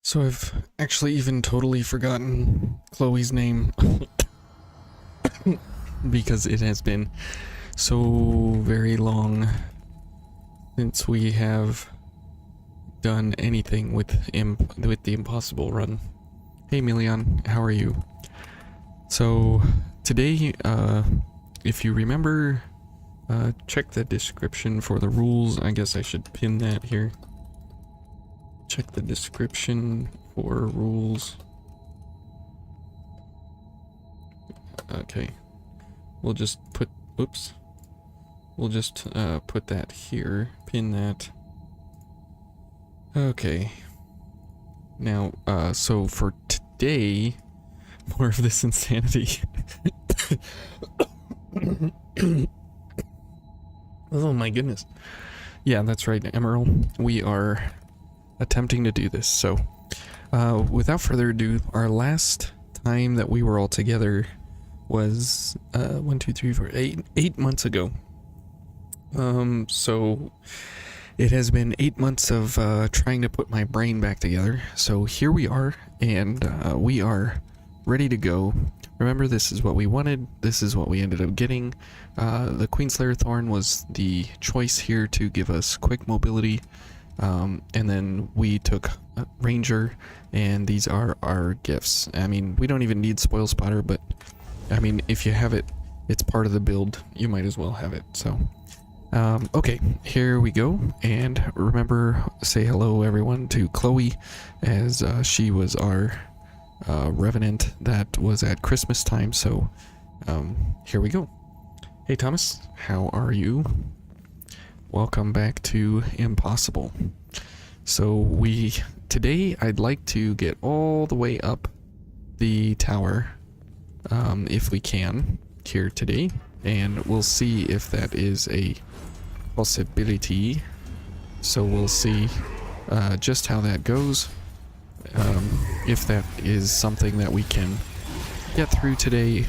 So I've actually even totally forgotten Chloe's name because it has been so very long since we have done anything with the Impossible run. Hey Milian, how are you? So today, if you remember, check the description for the rules. I guess I should pin that here. Check the description for rules. Okay. We'll just put, oops. We'll just put that here, pin that. Okay. Now, so for today, more of this insanity. Oh my goodness. Yeah, that's right, Emerald. We are attempting to do this. So, without further ado, our last time that we were all together was 8 months ago. So it has been 8 months of trying to put my brain back together. So here we are, and we are ready to go. Remember, this is what we wanted. This is what we ended up getting. The Queenslayer Thorn was the choice here to give us quick mobility. And then we took Ranger, and these are our gifts. I mean, we don't even need Spoil Spotter, but I mean, if you have it, it's part of the build. You might as well have it. So, okay, here we go. And remember, say hello, everyone, to Chloe, as she was our Revenant that was at Christmas time. So, here we go. Hey, Thomas, how are you? Welcome back to Impossible. So today I'd like to get all the way up the tower, if we can, here today, and we'll see if that is a possibility. So we'll see just how that goes, if that is something that we can get through today,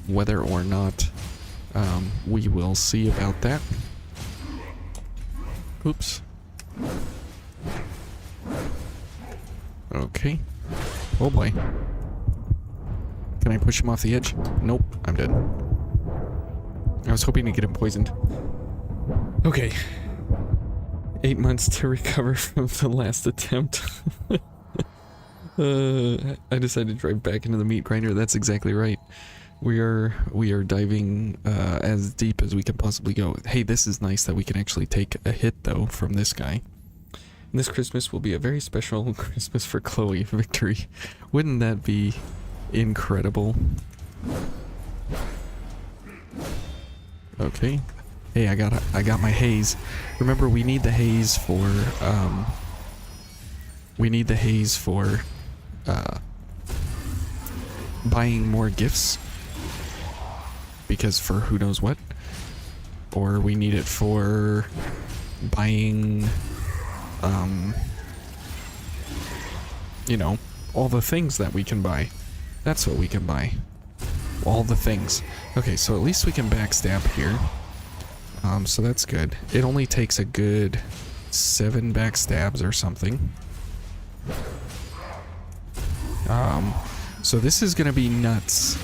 whether or not, we will see about that. Oops. Okay. Oh boy. Can I push him off the edge? Nope, I'm dead. I was hoping to get him poisoned. Okay. 8 months to recover from the last attempt. I decided to drive back into the meat grinder. That's exactly right. We are diving as deep as we can possibly go. Hey, this is nice that we can actually take a hit, though, from this guy. And this Christmas will be a very special Christmas for Chloe Victory. Wouldn't that be incredible? Okay. Hey, I got my haze. Remember, we need the haze for buying more gifts. Because for who knows what, or we need it for buying, you know, all the things that we can buy. That's what we can buy. All the things. Okay, so at least we can backstab here. So that's good. It only takes a good 7 backstabs or something. So this is gonna be nuts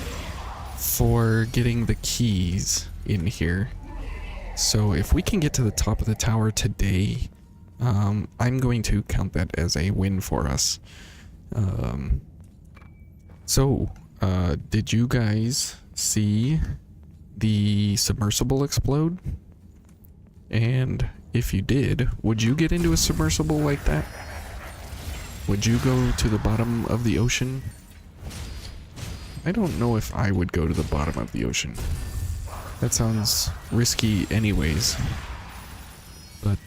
for getting the keys in here. So if we can get to the top of the tower today, I'm going to count that as a win for us. Did you guys see the submersible explode? And if you did, would you get into a submersible like that? Would you go to the bottom of the ocean? I don't know if I would go to the bottom of the ocean. That sounds risky anyways. But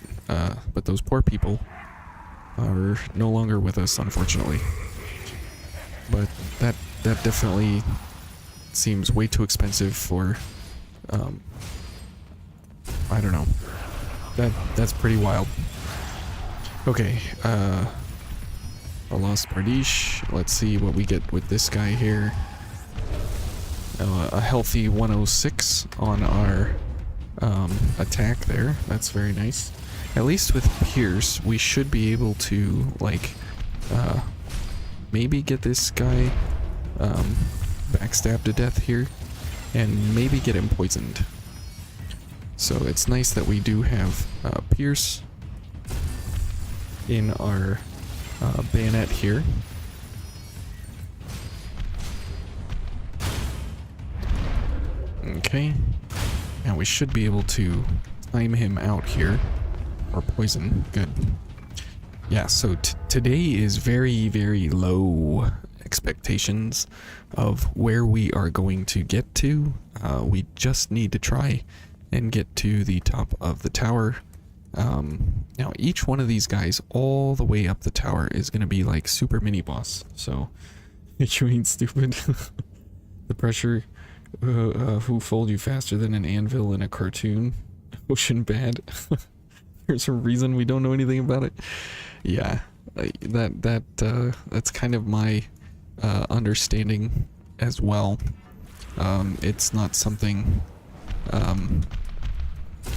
those poor people are no longer with us, unfortunately. But that definitely seems way too expensive for, I don't know. That's pretty wild. Okay, a Lost Bardiche. Let's see what we get with this guy here. A healthy 106 on our attack there. That's very nice. At least with Pierce, we should be able to, like, maybe get this guy backstabbed to death here, and maybe get him poisoned. So it's nice that we do have Pierce in our bayonet here. Okay, now we should be able to time him out here, or poison. Good. Yeah, so today is very, very low expectations of where we are going to get to. We just need to try and get to the top of the tower. Now each one of these guys all the way up the tower is going to be like super mini boss, so you ain't stupid. The pressure who fold you faster than an anvil in a cartoon. Ocean bad. There's a reason we don't know anything about it. Yeah, that's kind of my understanding as well. It's not something, I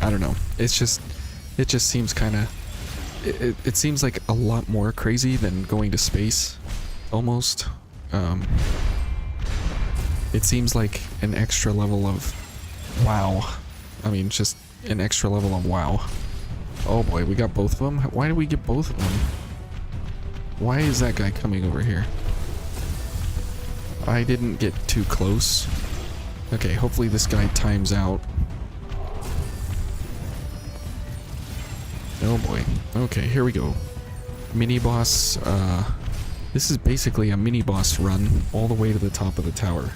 don't know. It just seems kind of, it seems like a lot more crazy than going to space, almost. It seems like an extra level of wow. I mean, just an extra level of wow. Oh boy, we got both of them? Why did we get both of them? Why is that guy coming over here? I didn't get too close. Okay, hopefully this guy times out. Oh boy. Okay, here we go. Mini boss, this is basically a mini boss run all the way to the top of the tower.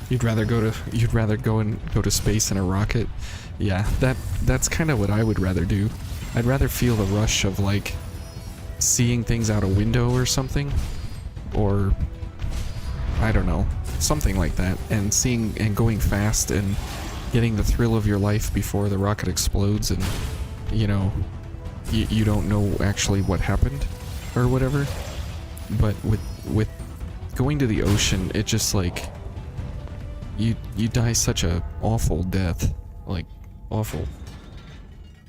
You'd rather go to space in a rocket? Yeah, that's kind of what I would rather do. I'd rather feel the rush of like seeing things out a window or something, or I don't know, something like that, and seeing and going fast and getting the thrill of your life before the rocket explodes, and you know, you don't know actually what happened or whatever. But with going to the ocean, it just like you die such a awful death, like awful,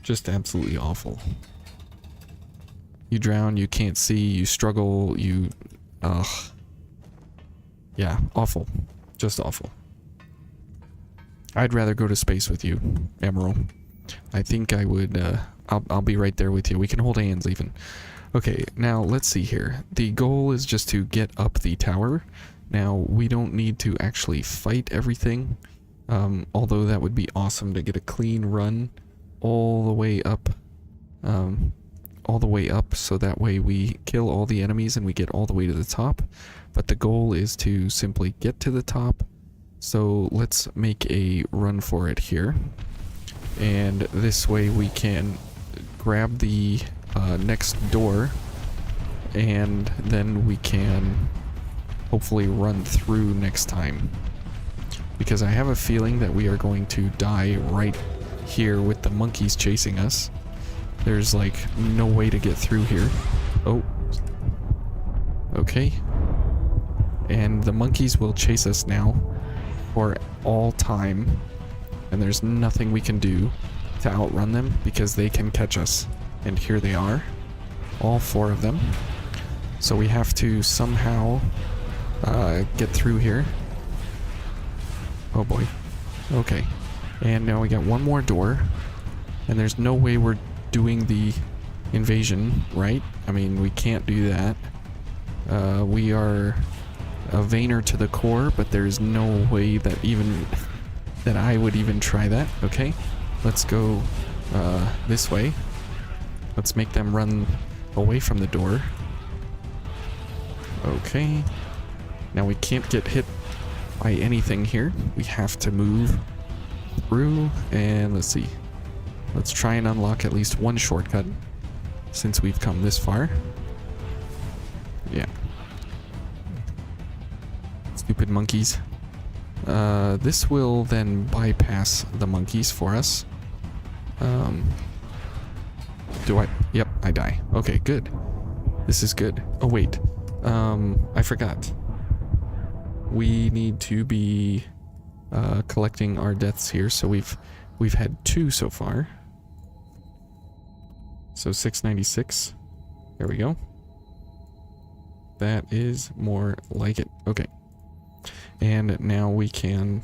just absolutely awful. You drown, you can't see, you struggle, yeah, awful, just awful. I'd rather go to space with you, Emerald. I think I would, I'll be right there with you. We can hold hands even. Okay, now let's see here. The goal is just to get up the tower. Now, we don't need to actually fight everything, although that would be awesome to get a clean run all the way up, so that way we kill all the enemies and we get all the way to the top. But the goal is to simply get to the top, so let's make a run for it here. And this way we can grab the next door, and then we can hopefully run through next time, because I have a feeling that we are going to die right here with the monkeys chasing us. There's like no way to get through here. Oh, okay. And the monkeys will chase us now for all time, and there's nothing we can do to outrun them because they can catch us. And here they are, all four of them. So we have to somehow get through here. Oh boy. Okay. And now we got one more door, and there's no way we're doing the invasion, right? I mean, we can't do that. We are a Vayner to the core, but there's no way that even that I would even try that. Okay, let's go this way. Let's make them run away from the door. Okay, now we can't get hit by anything here. We have to move through, and let's see. Let's try and unlock at least one shortcut since we've come this far. Yeah. Stupid monkeys. This will then bypass the monkeys for us. Do I? Yep, I die. Okay, good. This is good. Oh, wait. I forgot. We need to be collecting our deaths here. So we've had 2 so far. So 696. There we go. That is more like it. Okay. And now we can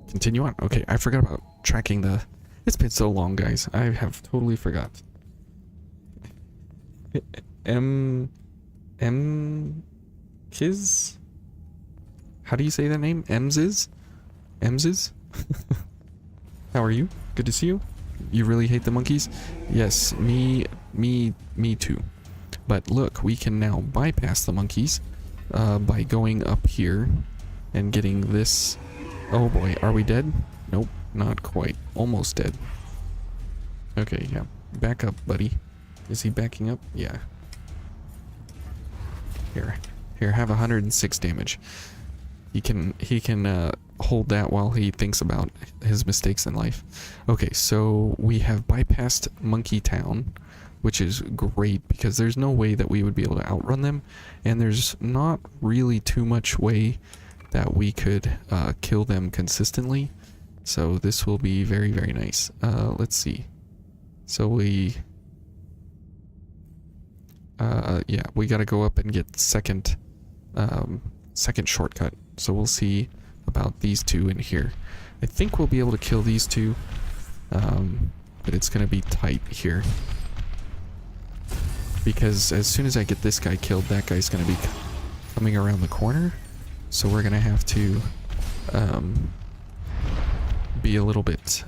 continue on. Okay, I forgot about tracking the... It's been so long, guys. I have totally forgot. Kiz? How do you say that name? Emziz? Emziz? How are you? Good to see you. You really hate the monkeys? Yes, me too. But look, we can now bypass the monkeys by going up here and getting this. Oh boy, are we dead? Nope, not quite. Almost dead. Okay, yeah. Back up, buddy. Is he backing up? Yeah. Here, have 106 damage. He can hold that while he thinks about his mistakes in life. Okay, so we have bypassed Monkey Town, which is great because there's no way that we would be able to outrun them, and there's not really too much way that we could kill them consistently. So this will be very, very nice. Let's see. So we gotta go up and get second shortcut. So we'll see about these two in here. I think we'll be able to kill these two, but it's gonna be tight here. Because as soon as I get this guy killed, that guy's gonna be coming around the corner. So we're gonna have to be a little bit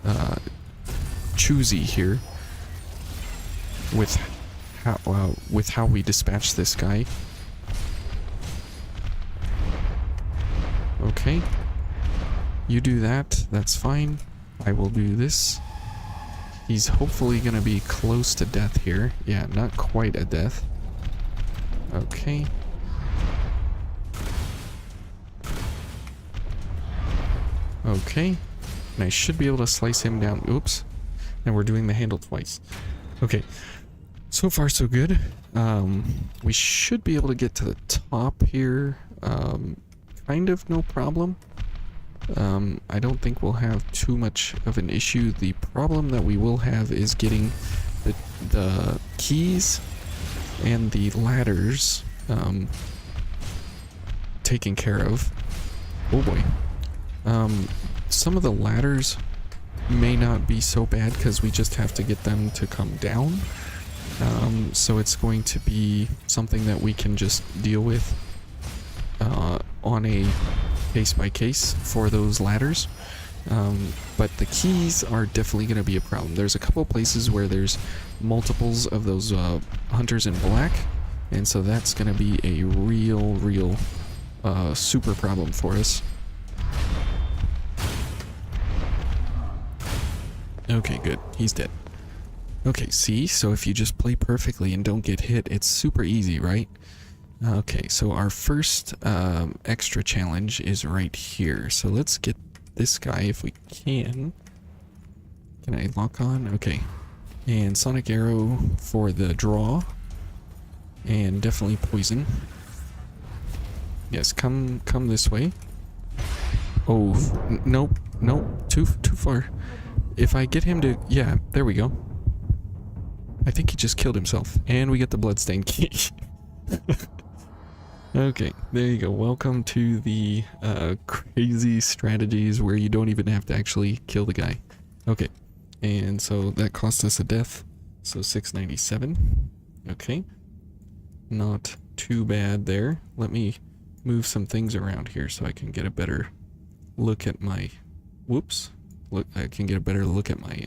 choosy here with how we dispatch this guy. Okay. You do that, that's fine. I will do this. He's hopefully gonna be close to death here. Yeah, not quite a death. Okay. Okay. And I should be able to slice him down. Oops. And we're doing the handle twice. Okay. So far so good. We should be able to get to the top here. Kind of no problem. I don't think we'll have too much of an issue. The problem that we will have is getting the keys and the ladders taken care of. Oh boy. Some of the ladders may not be so bad because we just have to get them to come down. So it's going to be something that we can just deal with on a case by case for those ladders. But the keys are definitely going to be a problem. There's a couple places where there's multiples of those hunters in black, and so that's going to be a real super problem for us. Okay, good. He's dead. Okay, see? So if you just play perfectly and don't get hit, it's super easy, right? Okay, so our first extra challenge is right here. So let's get this guy if we can. Can I lock on? Okay. And Sonic Arrow for the draw. And definitely poison. Yes, come this way. Oh, nope, too far. If I get him to... Yeah, there we go. I think he just killed himself. And we get the bloodstained key. Okay, there you go. Welcome to the crazy strategies where you don't even have to actually kill the guy. Okay, and so that cost us a death. So 697. Okay. Not too bad there. Let me move some things around here so I can get a better look at my... Whoops. Look, I can get a better look at my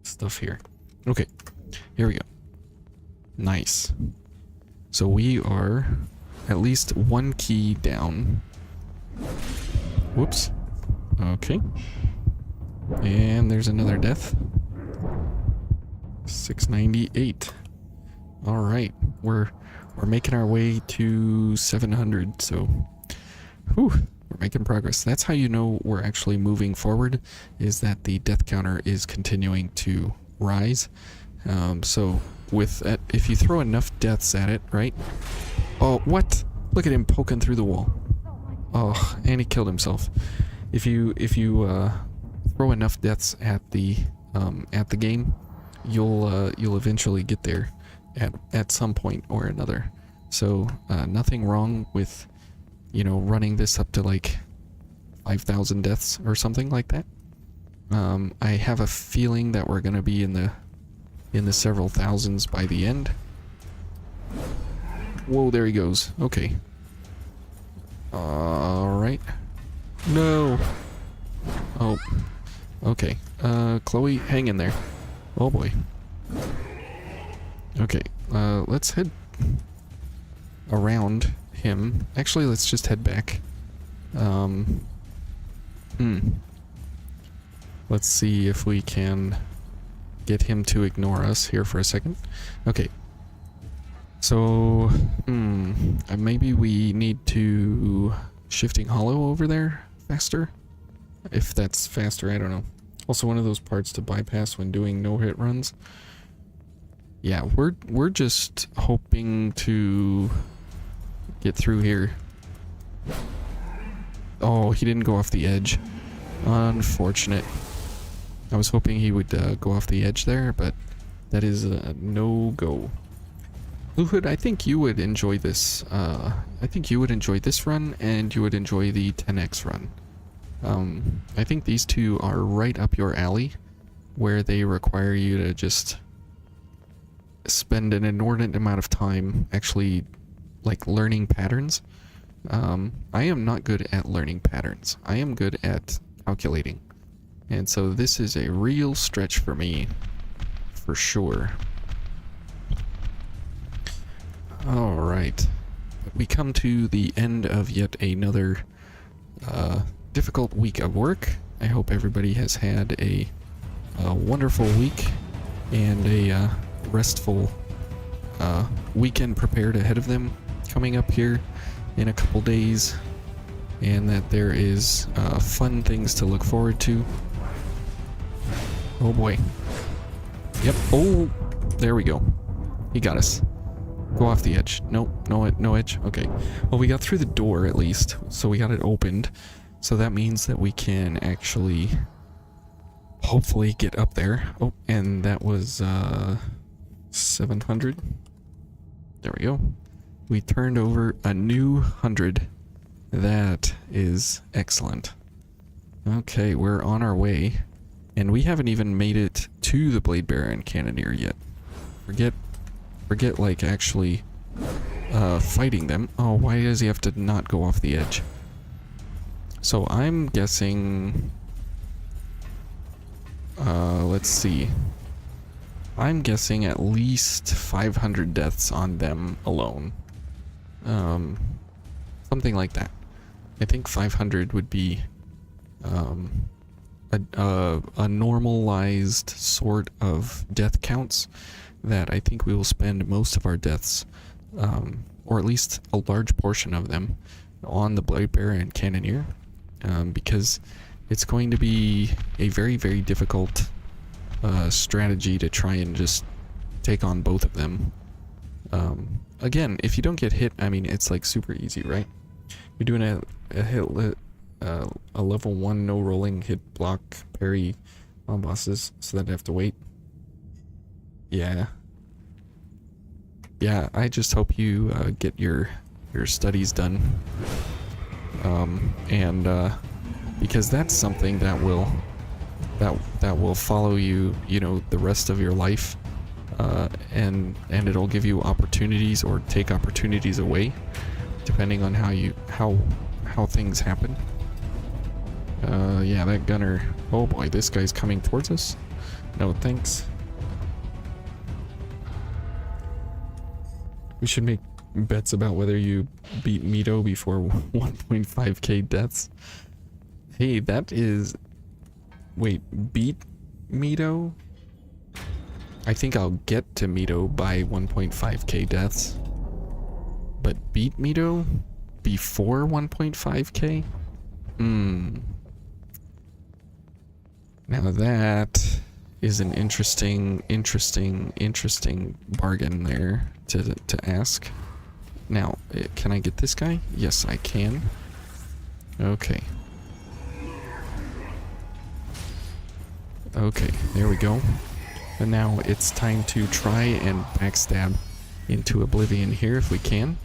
stuff here. Okay, here we go. Nice. So we are at least one key down. Whoops. Okay. And there's another death. 698. All right, we're making our way to 700. So, whew. We're making progress. That's how you know we're actually moving forward, is that the death counter is continuing to rise. So with that, if you throw enough deaths at it, right? Oh, what? Look at him poking through the wall. Oh, and he killed himself. If you throw enough deaths at the game, you'll eventually get there at some point or another. So nothing wrong with, you know, running this up to like 5,000 deaths or something like that. I have a feeling that we're gonna be in the several thousands by the end. Whoa, there he goes. Okay. Alright. No! Oh. Okay. Chloe, hang in there. Oh boy. Okay. Let's head around him. Actually, let's just head back. Let's see if we can get him to ignore us here for a second. Okay. So, maybe we need to shifting hollow over there faster? If that's faster, I don't know. Also one of those parts to bypass when doing no-hit runs. Yeah, we're just hoping to get through here. Oh, he didn't go off the edge. Unfortunate. I was hoping he would go off the edge there, but that is a no-go. Bluehood, I think you would enjoy this. I think you would enjoy this run, and you would enjoy the 10x run. I think these two are right up your alley, where they require you to just spend an inordinate amount of time actually, like, learning patterns. I am not good at learning patterns. I am good at calculating. And so this is a real stretch for me, for sure. Alright. We come to the end of yet another difficult week of work. I hope everybody has had a wonderful week and a restful weekend prepared ahead of them coming up here in a couple days, and that there is fun things to look forward to. Oh boy. Yep. Oh, there we go. He got us. Go off the edge. Nope, no edge. Okay. Well, we got through the door at least, so we got it opened. So that means that we can actually hopefully get up there. Oh, and that was 700. There we go. We turned over a new 100. That is excellent. Okay, we're on our way. And we haven't even made it to the Blade Bearer and Cannoneer yet. Forget like actually fighting them. Oh, why does he have to not go off the edge? So I'm guessing, let's see. I'm guessing at least 500 deaths on them alone. Something like that. I think 500 would be a normalized sort of death counts that I think we will spend most of our deaths, or at least a large portion of them, on the Blade Bearer and Cannoneer, because it's going to be a very, very difficult strategy to try and just take on both of them. Again, if you don't get hit, I mean, it's like super easy, right? You're doing a level 1 no rolling hit block parry on bosses, so that I have to wait. Yeah, I just hope you get your studies done, and because that's something that will follow you, you know, the rest of your life, and it'll give you opportunities or take opportunities away, depending on how things happen. Yeah, that gunner. Oh boy, this guy's coming towards us. No thanks. We should make bets about whether you beat Mito before 1.5k deaths. Hey, that is... Wait, beat Mito? I think I'll get to Mito by 1.5k deaths. But beat Mito before 1.5k? Now that is an interesting bargain there to ask. Now, can I get this guy? Yes, I can. Okay. Okay, there we go. And now it's time to try and backstab into oblivion here if we can.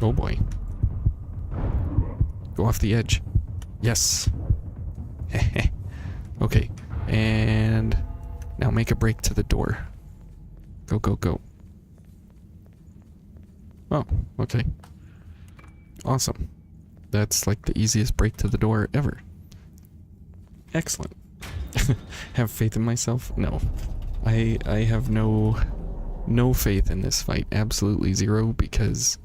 Oh boy. Go off the edge. Yes. Okay. And now make a break to the door. Go, go, go. Oh, okay. Awesome. That's like the easiest break to the door ever. Excellent. Have faith in myself? No. I have no faith in this fight. Absolutely zero, because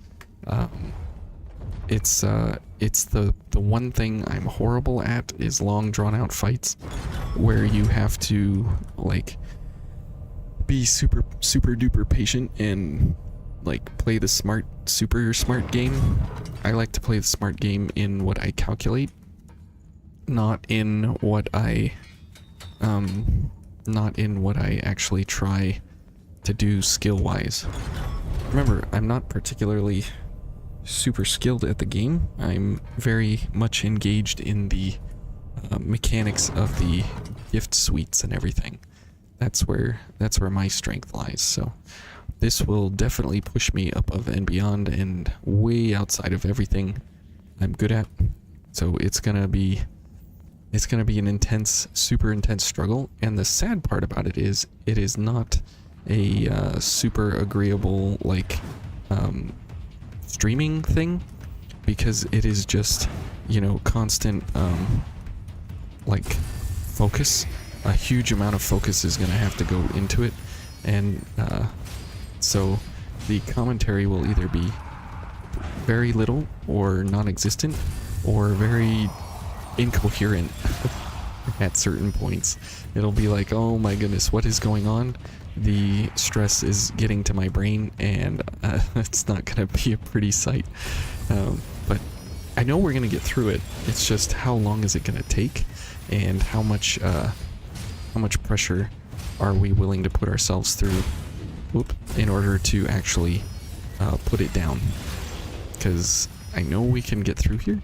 it's the one thing I'm horrible at is long drawn out fights where you have to like be super duper patient and like play the super smart game. I like to play the smart game in what I calculate, not in what I actually try to do skill wise. Remember, I'm not particularly super skilled at the game. I'm very much engaged in the mechanics of the gift suites and everything. That's where my strength lies. So this will definitely push me above and beyond and way outside of everything I'm good at. So it's gonna be an intense, super intense struggle. And the sad part about it is not a super agreeable like streaming thing, because it is just, you know, constant like focus. A huge amount of focus is going to have to go into it, and so the commentary will either be very little or non-existent or very incoherent at certain points. It'll be like, oh my goodness, what is going on? The stress is getting to my brain, and it's not going to be a pretty sight. But I know we're going to get through it. It's just how long is it going to take, and how much pressure are we willing to put ourselves through in order to actually put it down. Because I know we can get through here.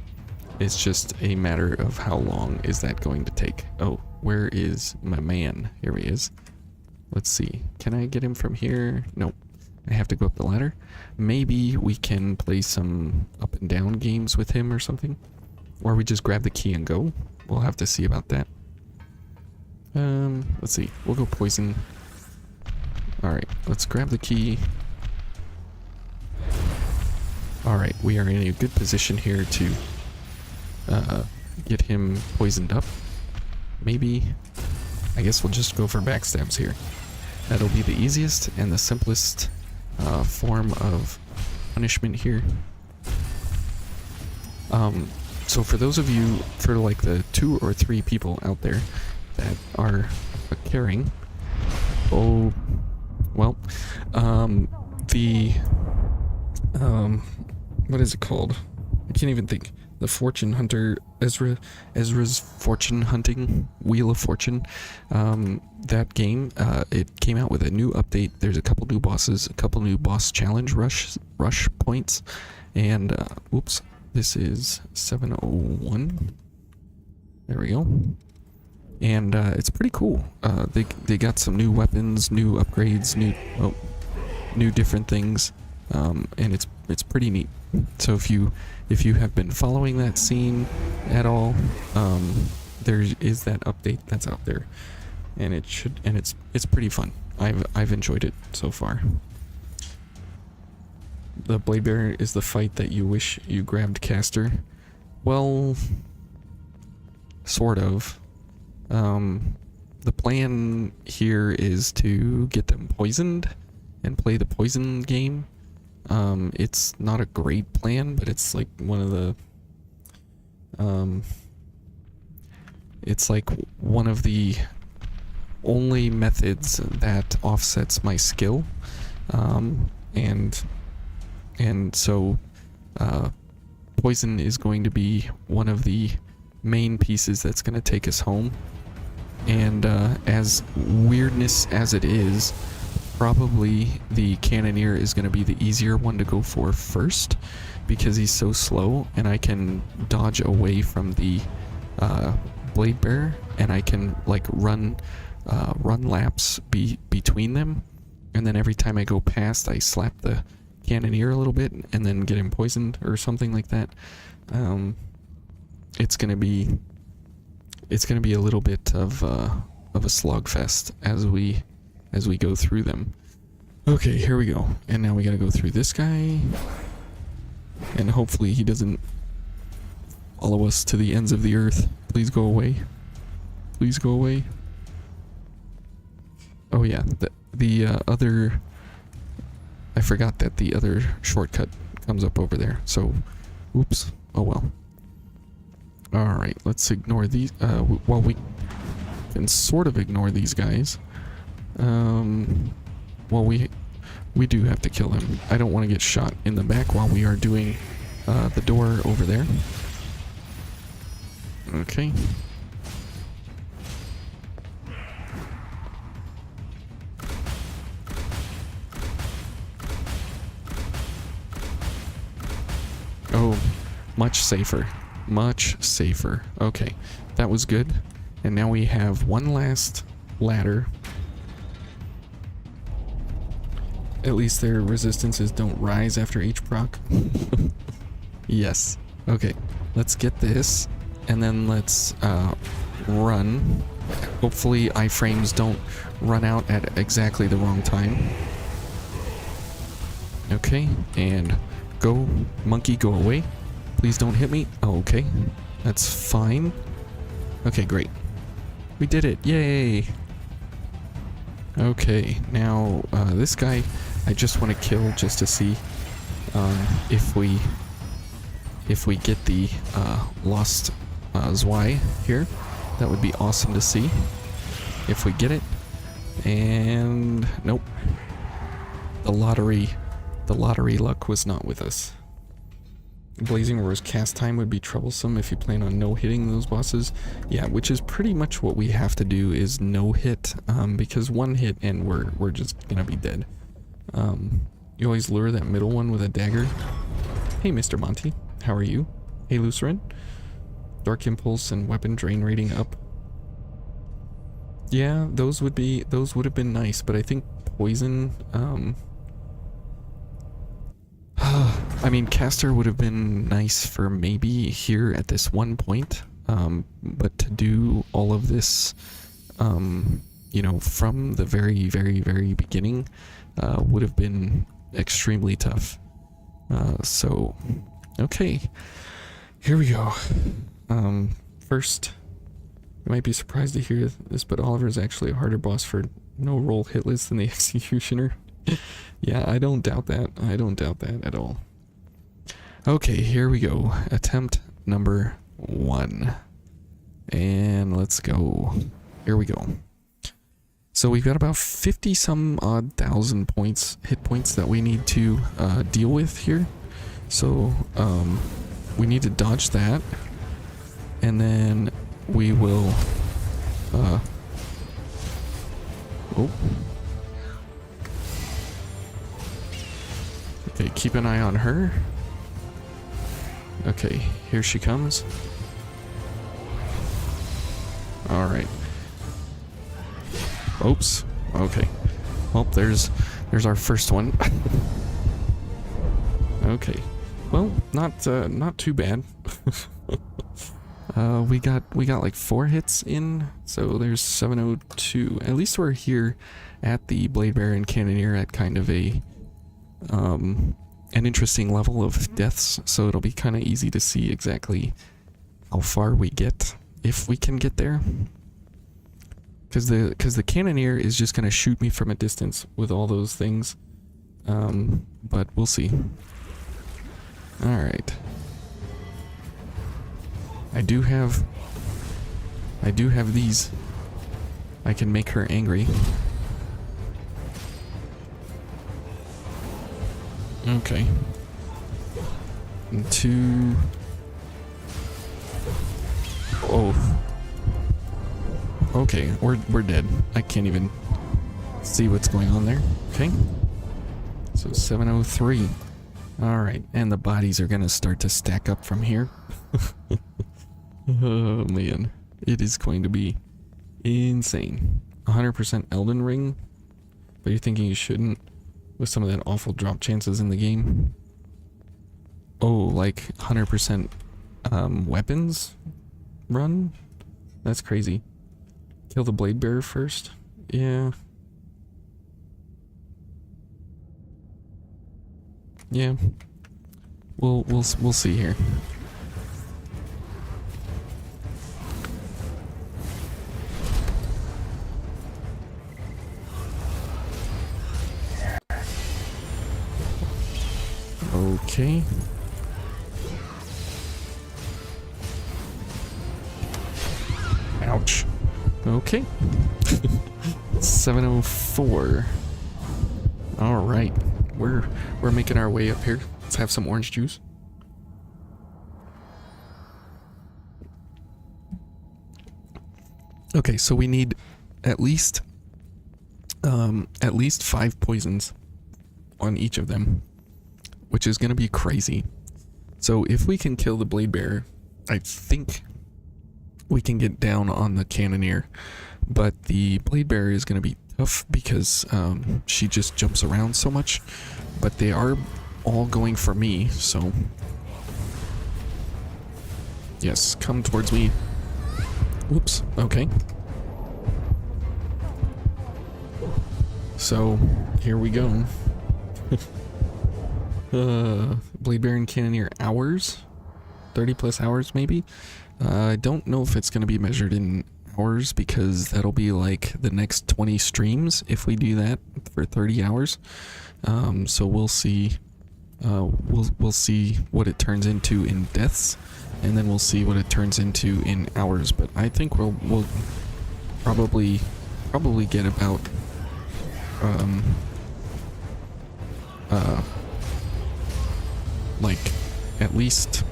It's just a matter of how long is that going to take. Oh, where is my man? Here he is. Let's see. Can I get him from here? Nope. I have to go up the ladder. Maybe we can play some up and down games with him or something. Or we just grab the key and go. We'll have to see about that. Let's see. We'll go poison. Alright, let's grab the key. Alright, we are in a good position here to get him poisoned up. Maybe. I guess we'll just go for backstabs here. That'll be the easiest and the simplest form of punishment here. So for those of you, for like the 2 or 3 people out there that are caring, oh, well, what is it called? I can't even think. The Fortune Hunter, Ezra's Fortune Hunting, Wheel of Fortune, that game, it came out with a new update. There's a couple new bosses, a couple new boss challenge rush points, and, oops, this is 701. There we go. And, it's pretty cool. They got some new weapons, new upgrades, new different things, and it's pretty neat. So if you have been following that scene at all, there is that update that's out there, and it's pretty fun. I've enjoyed it so far. The Blade Bearer is the fight that you wish you grabbed Caster. Well, sort of. The plan here is to get them poisoned and play the poison game. It's not a great plan, but it's like one of the only methods that offsets my skill. And so poison is going to be one of the main pieces that's going to take us home. And as weirdness as it is, probably the Cannoneer is going to be the easier one to go for first, because he's so slow, and I can dodge away from the Blade Bearer, and I can like run run laps between them, and then every time I go past, I slap the cannoneer a little bit and then get him poisoned or something like that. It's gonna be a little bit of a slugfest as we go through them. Okay, here we go. And now we gotta go through this guy, and hopefully he doesn't follow us to the ends of the earth. Please go away. Please go away. Oh yeah, the other... I forgot that the other shortcut comes up over there, so... Oops. Oh well. Alright, let's ignore these... well, we can sort of ignore these guys. Well, we do have to kill him. I don't want to get shot in the back while we are doing the door over there. Okay. Oh, much safer. Much safer. Okay, that was good. And now we have one last ladder. At least their resistances don't rise after each proc. Yes. Okay, let's get this. And then let's run. Hopefully iframes don't run out at exactly the wrong time. Okay, and go, monkey, go away. Please don't hit me. Oh, okay. That's fine. Okay, great. We did it. Yay! Okay, now this guy I just want to kill just to see if we get the lost Zwei here. That would be awesome to see if we get it. And nope. The lottery luck was not with us. Blazing Roar's cast time would be troublesome if you plan on no-hitting those bosses. Yeah, which is pretty much what we have to do, is no-hit, because one hit and we're just gonna be dead. You always lure that middle one with a dagger. Hey, Mr. Monty, how are you? Hey, Lucerin. Dark Impulse and Weapon Drain rating up. Yeah, those would have been nice, but I think Poison, I mean, Caster would have been nice for maybe here at this one point, but to do all of this, you know, from the very, very, very beginning, would have been extremely tough. So, okay, here we go. First, you might be surprised to hear this, but Oliver is actually a harder boss for no roll hit list than the Executioner. Yeah, I don't doubt that. I don't doubt that at all. Okay, here we go. Attempt number 1. And let's go. Here we go. So we've got about 50 some odd thousand hit points that we need to deal with here. So we need to dodge that. And then we will... oh. Okay, keep an eye on her. Okay, here she comes. Alright. Oops. Okay. Well, there's our first one. Okay. Well, not too bad. We got like 4 hits in, so there's 702. At least we're here at the Blade Bearer and Cannoneer at kind of a an interesting level of deaths, so it'll be kind of easy to see exactly how far we get, if we can get there. Because the Cannoneer is just going to shoot me from a distance with all those things. But we'll see. Alright. I do have these. I can make her angry. Okay. And 2. Oh. Okay, we're dead. I can't even see what's going on there. Okay. So 703. Alright, and the bodies are gonna start to stack up from here. Oh man. It is going to be insane. 100% Elden Ring, but you're thinking you shouldn't with some of that awful drop chances in the game. Oh, like 100% weapons run? That's crazy. Kill the blade bearer first? Yeah. Yeah. We'll see here. Okay. Ouch. Okay. 704. All right. We're making our way up here. Let's have some orange juice. Okay, so we need at least 5 poisons on each of them, which is going to be crazy. So if we can kill the blade bearer, I think we can get down on the cannoneer, but the blade bearer is going to be tough because she just jumps around so much, but they are all going for me, so yes, come towards me. Whoops, okay. So here we go. Blade bearer and cannoneer hours, 30 plus hours maybe. I don't know if it's going to be measured in hours because that'll be like the next 20 streams if we do that for 30 hours. So we'll see. We'll see what it turns into in deaths, and then we'll see what it turns into in hours. But I think we'll probably get about like at least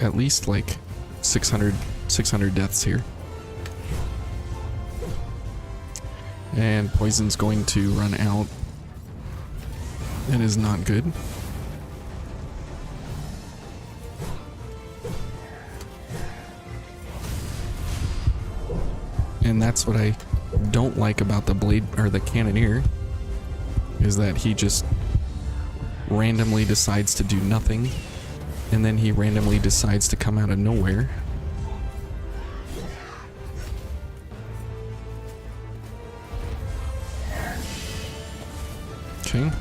at least like 600 deaths here. And poison's going to run out. That is not good. And that's what I don't like about the blade or the cannoneer, is that he just randomly decides to do nothing, and then he randomly decides to come out of nowhere. Okay.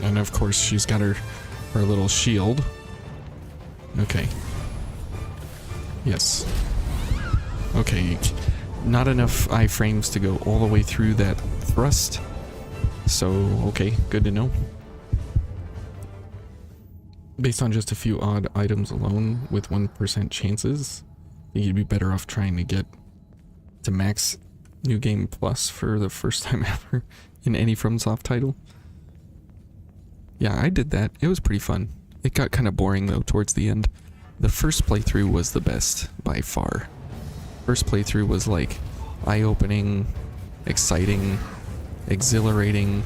And of course she's got her little shield. Okay. Yes. Okay. Not enough iframes to go all the way through that thrust. So, okay, good to know. Based on just a few odd items alone with 1% chances, I think you'd be better off trying to get to max New Game Plus for the first time ever in any FromSoft title. Yeah, I did that. It was pretty fun. It got kind of boring though towards the end. The first playthrough was the best by far. First playthrough was like eye-opening, exciting, exhilarating,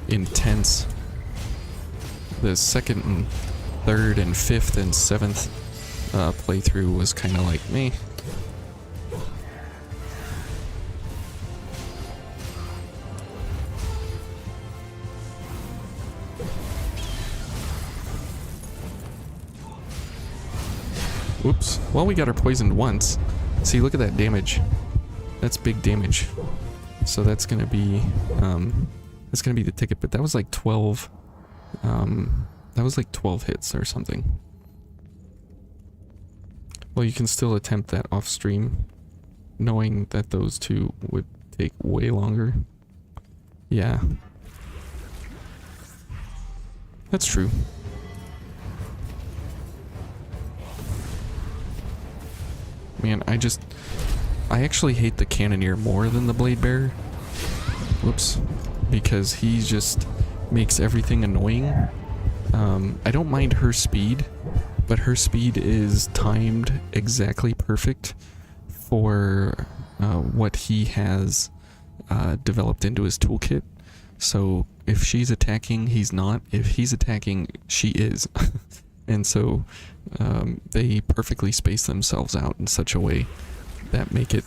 intense. The second and third and fifth and seventh playthrough was kind of like me. Whoops. Well, we got her poisoned once. See, look at that damage. That's big damage. So that's gonna be the ticket. But that was like 12. That was like 12 hits or something. Well, you can still attempt that off stream, knowing that those two would take way longer. Yeah. That's true. Man, I actually hate the cannoneer more than the blade bearer. Whoops. Because he just makes everything annoying. I don't mind her speed, but her speed is timed exactly perfect for what he has developed into his toolkit. So if she's attacking, he's not. If he's attacking, she is. And so they perfectly space themselves out in such a way that make it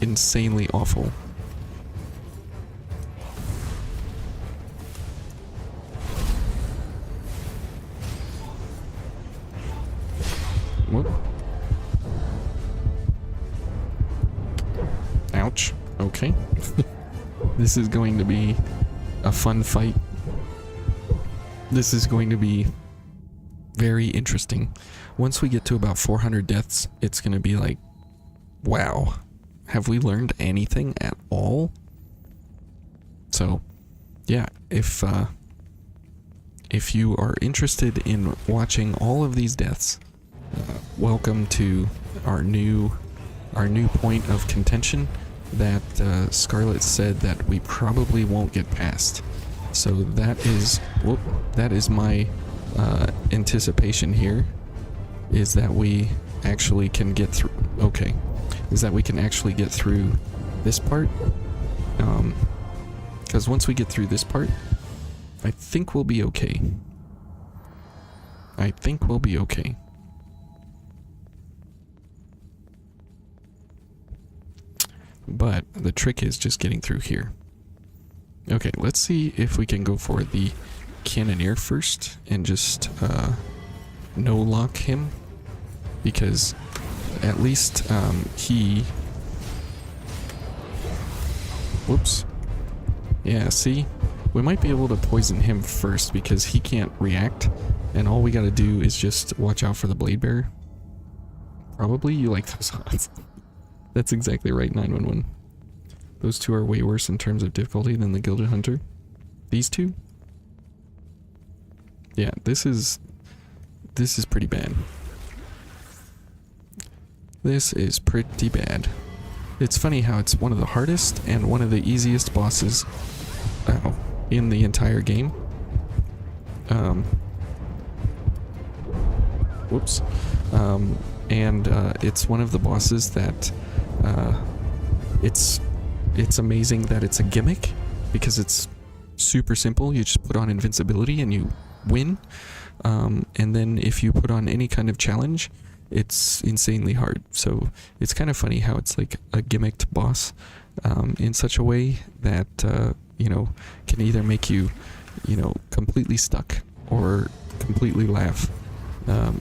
insanely awful. Whoop. Ouch. Okay. This is going to be a fun fight. This is going to be very interesting. Once we get to about 400 deaths, it's going to be like, wow, have we learned anything at all? So, yeah, if you are interested in watching all of these deaths, welcome to our new point of contention that Scarlet said that we probably won't get past. So that is my anticipation here, is that we actually can get through. Okay, is that we can actually get through this part. Because once we get through this part, I think we'll be okay. I think we'll be okay. But the trick is just getting through here. Okay, let's see if we can go for the Cannoneer first and just no-lock him. Because at least he... Whoops. Yeah, see? We might be able to poison him first because he can't react. And all we gotta do is just watch out for the Blade Bearer. Probably you like those odds. That's exactly right, 911. Those two are way worse in terms of difficulty than the Gilded Hunter. These two? Yeah, this is pretty bad. This is pretty bad. It's funny how it's one of the hardest and one of the easiest bosses in the entire game. Whoops. And it's one of the bosses that it's amazing that it's a gimmick, because it's super simple. You just put on invincibility and you win. And then if you put on any kind of challenge, it's insanely hard. So it's kind of funny how it's like a gimmicked boss in such a way that can either make you completely stuck or completely laugh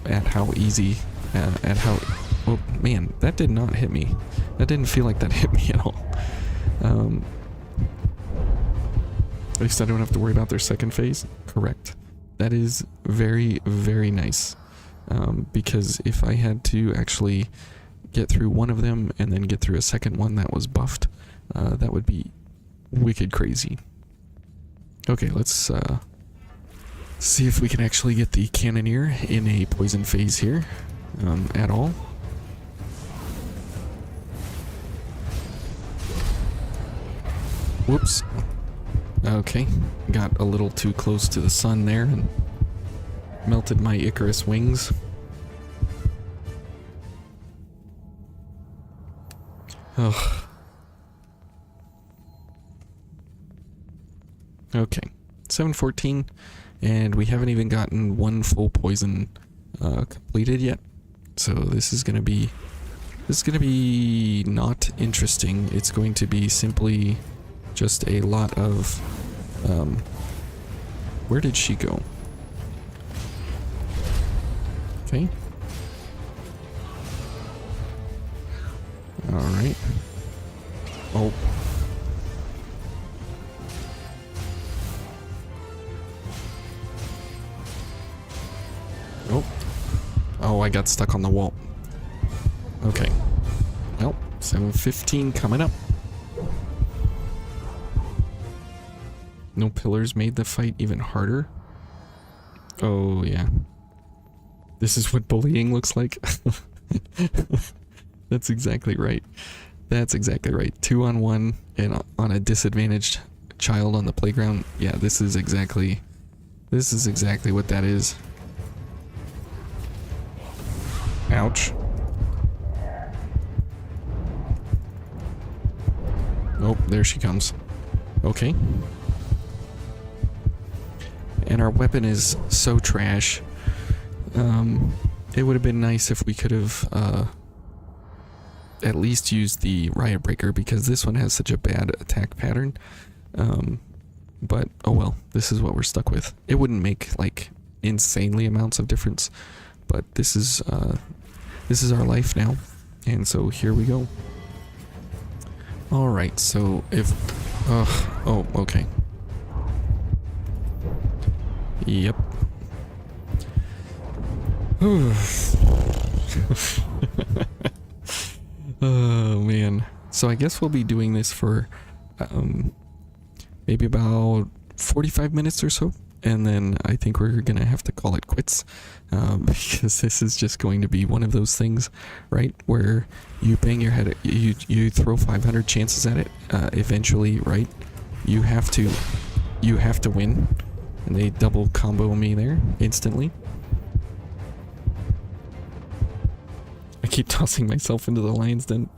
at how easy oh man, that did not hit me. That didn't feel like that hit me at all. At least I don't have to worry about their second phase. Correct. That is very, very nice. Because if I had to actually get through one of them and then get through a second one that was buffed, that would be wicked crazy. Okay, let's see if we can actually get the Cannoneer in a poison phase here at all. Whoops. Okay, got a little too close to the sun there and melted my Icarus wings. Ugh. Okay, 714, and we haven't even gotten one full poison completed yet. So this is gonna be not interesting. It's going to be simply just a lot of where did she go? Okay. All right. Oh. Oh. Oh, I got stuck on the wall. Okay. Well, 715 coming up. No pillars made the fight even harder. Oh, yeah. This is what bullying looks like. That's exactly right. That's exactly right. 2-on-1 and on a disadvantaged child on the playground. Yeah, this is exactly what that is. Ouch. Oh, there she comes. Okay. And our weapon is so trash. It would have been nice if we could have at least used the Riot Breaker, because this one has such a bad attack pattern. But oh well, this is what we're stuck with. It wouldn't make like insanely amounts of difference, but this is our life now, and so here we go. All right, so if oh okay, yep. Oh man, so I guess we'll be doing this for maybe about 45 minutes or so, and then I think we're gonna have to call it quits, because this is just going to be one of those things, right, where you bang your head, you throw 500 chances at it, eventually, right, you have to win, and they double combo me there instantly. I keep tossing myself into the lion's den.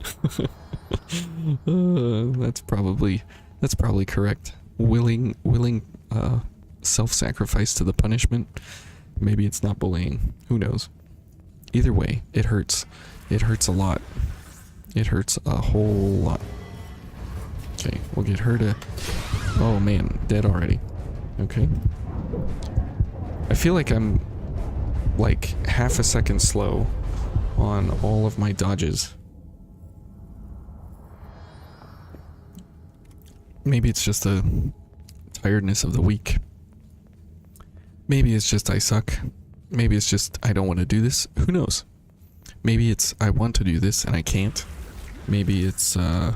That's probably correct. Willing self-sacrifice to the punishment. Maybe it's not bullying. Who knows? Either way, it hurts. It hurts a lot. It hurts a whole lot. Okay, we'll get her to... Oh man, dead already. Okay. I feel like I'm like half a second slow on all of my dodges. Maybe it's just a tiredness of the week. Maybe it's just I suck. Maybe it's just I don't want to do this. Who knows? Maybe it's I want to do this and I can't. Maybe it's who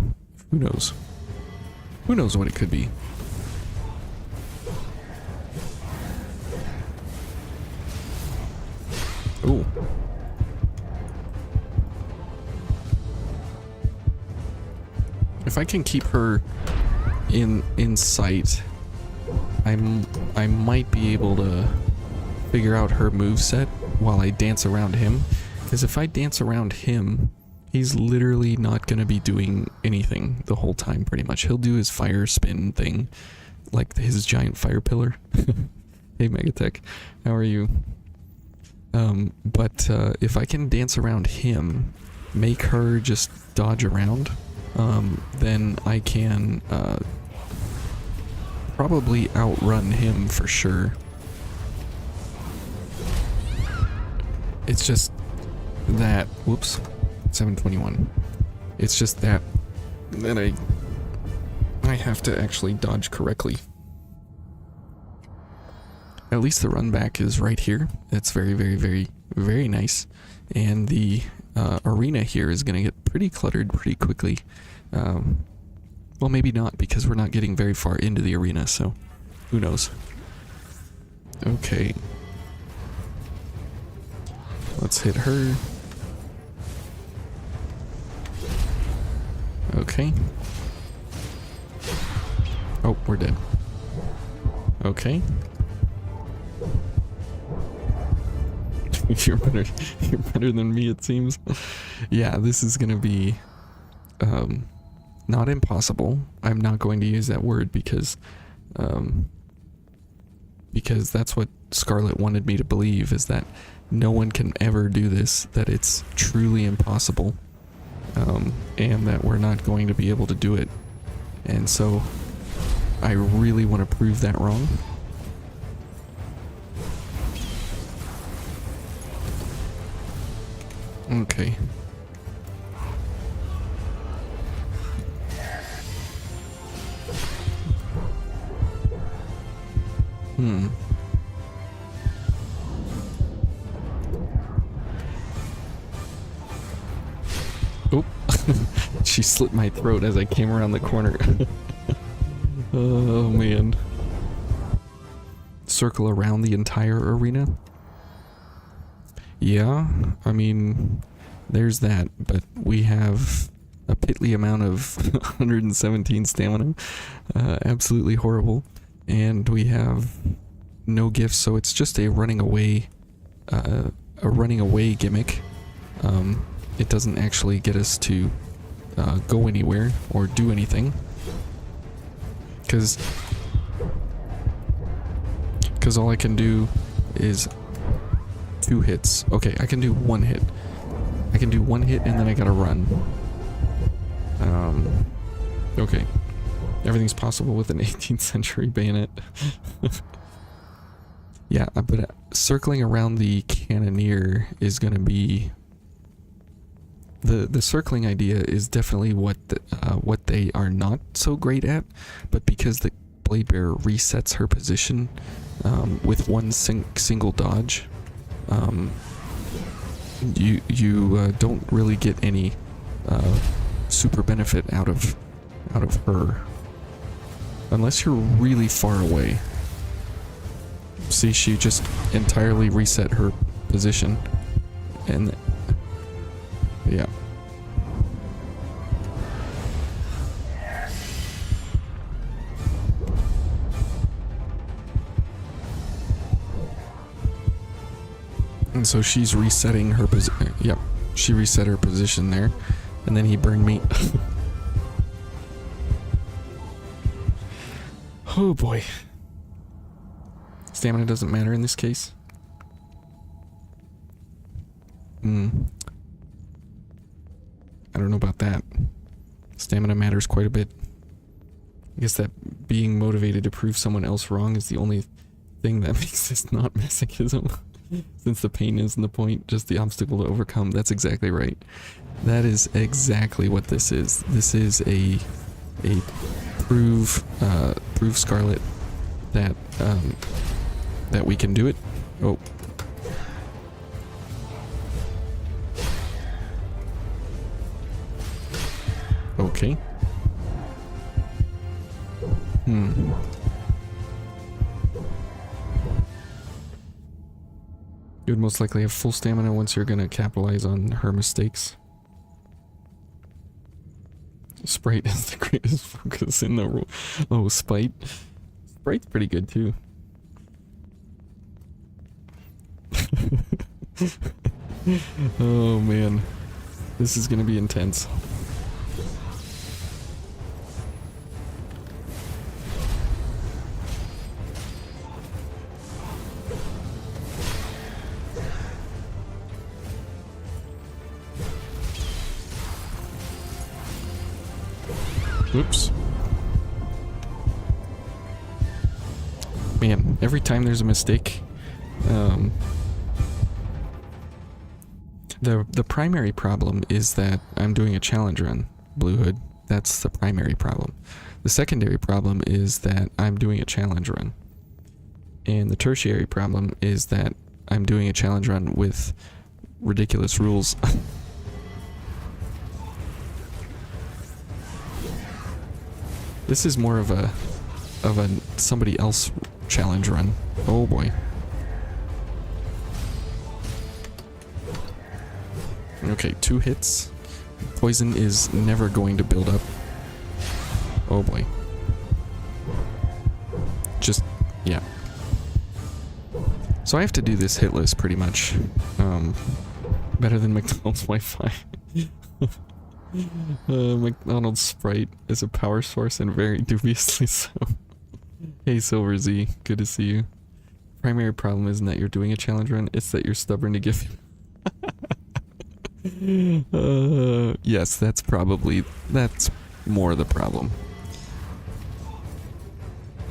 knows? Who knows what it could be? Ooh. If I can keep her in sight, I might be able to figure out her moveset while I dance around him. Because if I dance around him, he's literally not going to be doing anything the whole time, pretty much. He'll do his fire spin thing, like his giant fire pillar. Hey Megatech, how are you? But if I can dance around him, make her just dodge around, then I can probably outrun him for sure. It's just that, whoops, 721. It's just that I have to actually dodge correctly. At least the run back is right here. It's very, very, very, very nice. And the arena here is going to get pretty cluttered pretty quickly. Well, maybe not, because we're not getting very far into the arena, so who knows. Okay. Let's hit her. Okay. Oh, we're dead. Okay. You're better than me, it seems. Yeah, this is gonna be not impossible. I'm not going to use that word because that's what Scarlet wanted me to believe, is that no one can ever do this, that it's truly impossible, and that we're not going to be able to do it. And so I really want to prove that wrong. Okay. Oop. She slit my throat as I came around the corner. Oh man. Circle around the entire arena? Yeah, I mean, there's that, but we have a piddly amount of 117 stamina, absolutely horrible, and we have no gifts, so it's just a running away gimmick. It doesn't actually get us to go anywhere or do anything, because Because all I can do is 2 hits. Okay, I can do 1 hit. I can do 1 hit and then I gotta run. Okay. Everything's possible with an 18th century bayonet. Yeah, but circling around the cannoneer is gonna be... The circling idea is definitely what they are not so great at, but because the blade bearer resets her position with one single dodge, you don't really get any super benefit out of her unless you're really far away. See, she just entirely reset her position, and yeah. And so she's resetting her position. Yep, she reset her position there, and then he burned me. Oh boy. Stamina doesn't matter in this case. I don't know about that. Stamina matters quite a bit. I guess that being motivated to prove someone else wrong is the only thing that makes this not masochism. Since the pain isn't the point, just the obstacle to overcome. That's exactly right. That is exactly what this is. This is a prove Scarlet that we can do it. Oh. Okay. You would most likely have full stamina once you're gonna capitalize on her mistakes. Sprite is the greatest focus in the room. Oh, Spite. Sprite's pretty good too. Oh man. This is gonna be intense. Oops. Man, every time there's a mistake, the primary problem is that I'm doing a challenge run, Blue Hood. That's the primary problem. The secondary problem is that I'm doing a challenge run. And the tertiary problem is that I'm doing a challenge run with ridiculous rules. This is more of a somebody else challenge run. Oh boy. Okay, 2 hits. Poison is never going to build up. Oh boy. Just, yeah. So I have to do this hit list pretty much. Better than McDonald's Wi-Fi. McDonald's Sprite is a power source and very dubiously so. Hey Silver Z, good to see you. Primary problem isn't that you're doing a challenge run, it's that you're stubborn to give. Yes, that's more the problem.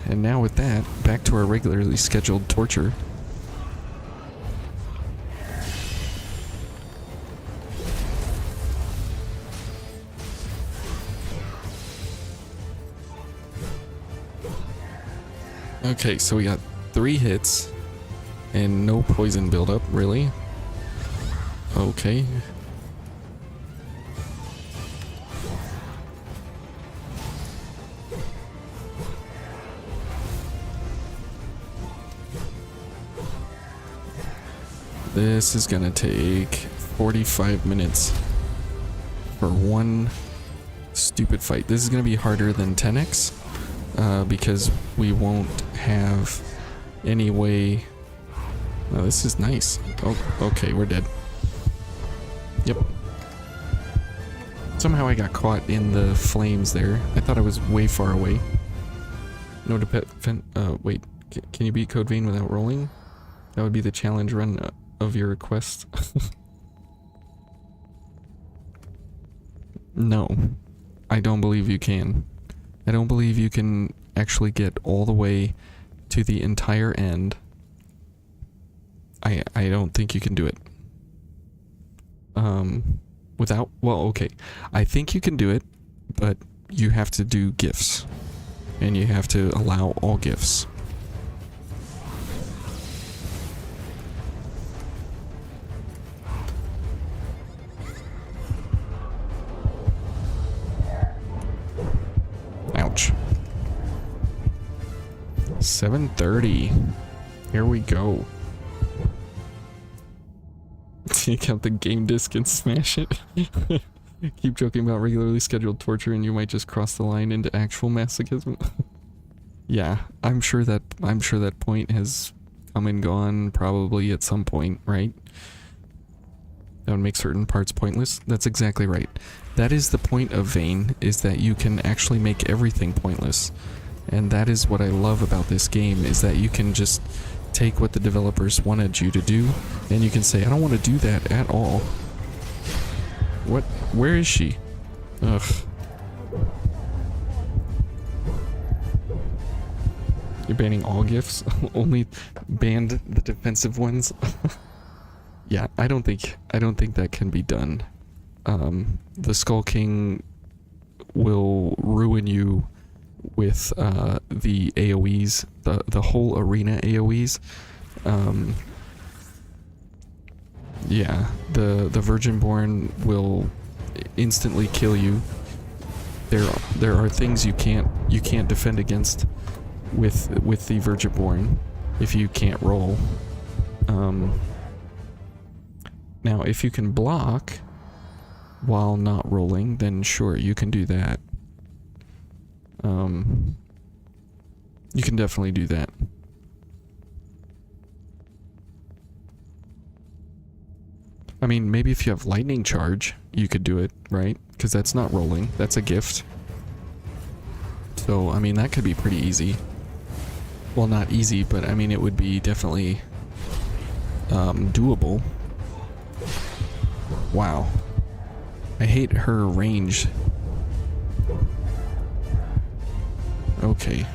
And now with that, back to our regularly scheduled torture. Okay, so we got 3 hits and no poison buildup, really? Okay. This is gonna take 45 minutes for one stupid fight. This is gonna be harder than 10x. Because we won't have any way... Oh, this is nice. Oh, okay, we're dead. Yep. Somehow I got caught in the flames there. I thought I was way far away. No defense... wait. Can you beat Code Vein without rolling? That would be the challenge run of your request. No. I don't believe you can. I don't believe you can actually get all the way to the entire end. I don't think you can do it. Without... Well, okay. I think you can do it, but you have to do gifts. And you have to allow all gifts. Ouch. 7:30. Here we go. Take out the game disc and smash it. Keep joking about regularly scheduled torture and you might just cross the line into actual masochism. Yeah, I'm sure that point has come and gone probably at some point, right? That would make certain parts pointless. That's exactly right. That is the point of Vein, is that you can actually make everything pointless. And that is what I love about this game, is that you can just take what the developers wanted you to do, and you can say, I don't want to do that at all. What? Where is she? Ugh. You're banning all gifts? Only banned the defensive ones? Yeah, I don't think that can be done. The Skull King will ruin you with the AoEs, the whole arena AoEs. Yeah, the Virginborn will instantly kill you. There are things you can't defend against with the Virginborn if you can't roll. Now if you can block while not rolling, then sure, you can do that. You can definitely do that. I mean, maybe if you have lightning charge, you could do it, right? Because that's not rolling, that's a gift. So, I mean, that could be pretty easy. Well, not easy, but I mean, it would be definitely doable. Wow. I hate her range. Okay.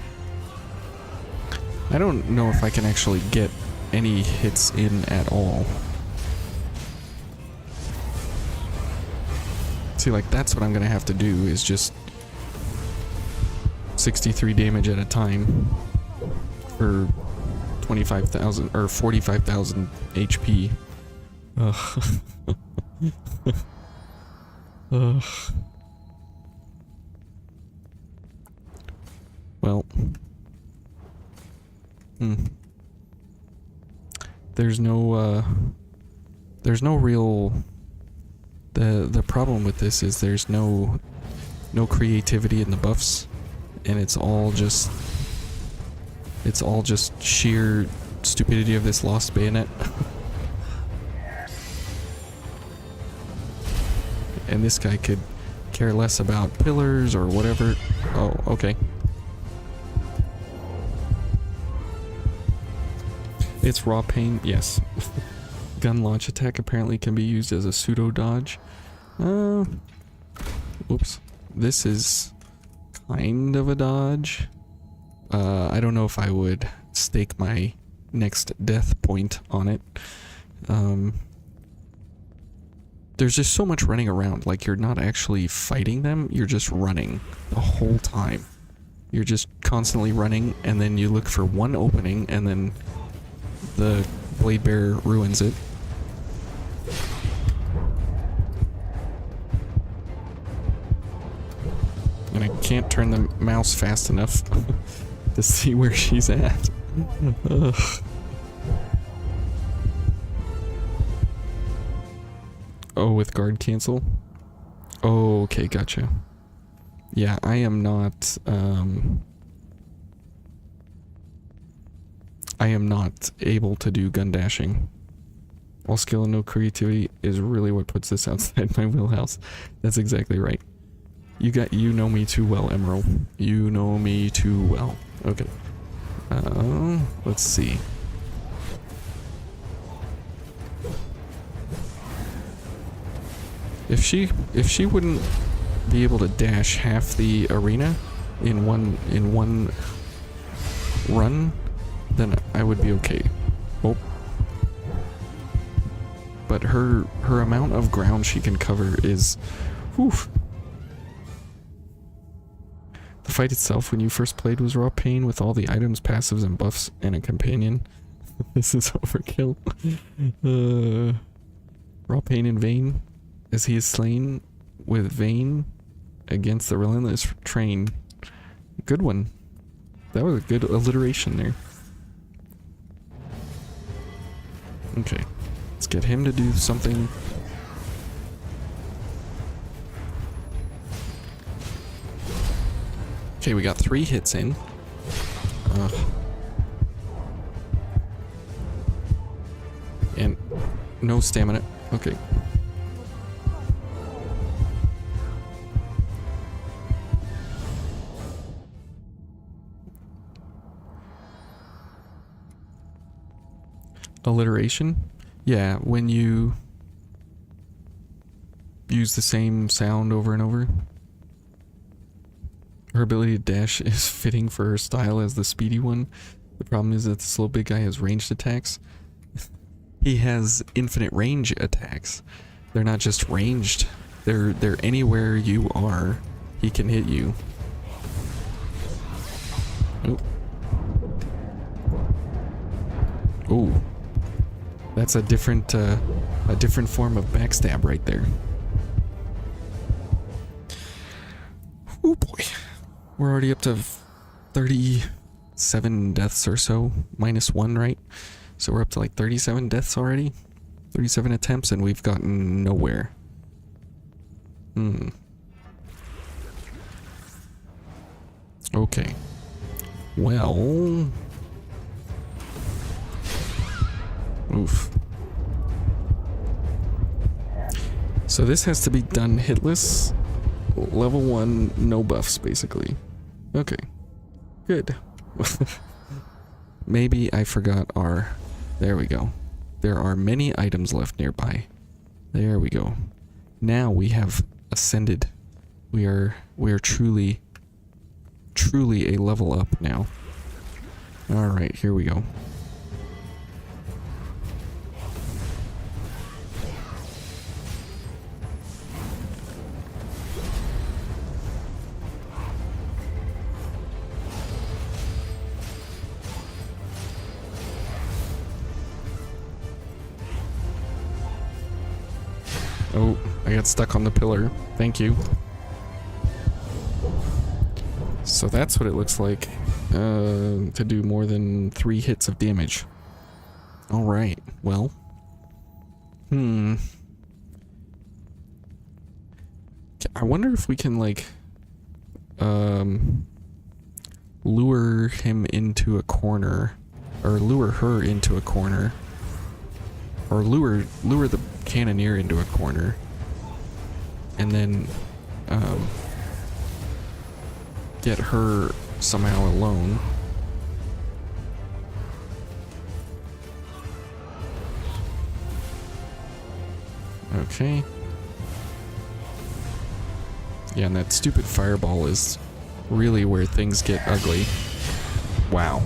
I don't know if I can actually get any hits in at all. See, like, that's what I'm gonna have to do, is just 63 damage at a time for 25,000 or 45,000 HP. Ugh. Ugh. Well. There's no real... The problem with this is there's no creativity in the buffs, and it's all just sheer stupidity of this lost bayonet. And this guy could care less about pillars or whatever. Oh, okay. It's raw pain, yes. Gun launch attack apparently can be used as a pseudo dodge. Whoops. This is kind of a dodge. I don't know if I would stake my next death point on it. There's just so much running around. Like, you're not actually fighting them, you're just running the whole time. You're just constantly running, and then you look for one opening, and then the blade bearer ruins it. And I can't turn the mouse fast enough to see where she's at. Ugh. Oh, with guard cancel? Oh, okay, gotcha. Yeah, I am not, I am not able to do gun dashing. All skill and no creativity is really what puts this outside my wheelhouse. That's exactly right. You know me too well, Emerald. You know me too well. Okay. Let's see. If she wouldn't be able to dash half the arena in one run, then I would be okay. Oh. But her amount of ground she can cover is, whew. The fight itself, when you first played, was raw pain with all the items, passives, and buffs, and a companion. This is overkill. Raw pain in vain, as he is slain with vain against the relentless train. Good one. That was a good alliteration there. Okay. Let's get him to do something. Okay, we got 3 hits in. And no stamina. Okay. Alliteration? Yeah, when you use the same sound over and over. Her ability to dash is fitting for her style as the speedy one. The problem is that the slow big guy has ranged attacks. He has infinite range attacks. They're not just ranged. They're anywhere you are, he can hit you. Oh. Oh. That's a different form of backstab right there. Oh boy. We're already up to 37 deaths or so, -1, right? So we're up to like 37 deaths already? 37 attempts, and we've gotten nowhere. Okay. Well... Oof. So this has to be done hitless. Level 1, no buffs, basically. Okay. Good. Maybe I forgot our... There we go. There are many items left nearby. There we go. Now we have ascended. We are truly a level up now. Alright, here we go. Oh, I got stuck on the pillar. Thank you. So that's what it looks like to do more than 3 hits of damage. Alright, well. I wonder if we can, like, lure him into a corner. Or lure her into a corner. Or lure the cannoneer into a corner, and then get her somehow alone. Okay. Yeah, and that stupid fireball is really where things get ugly. Wow.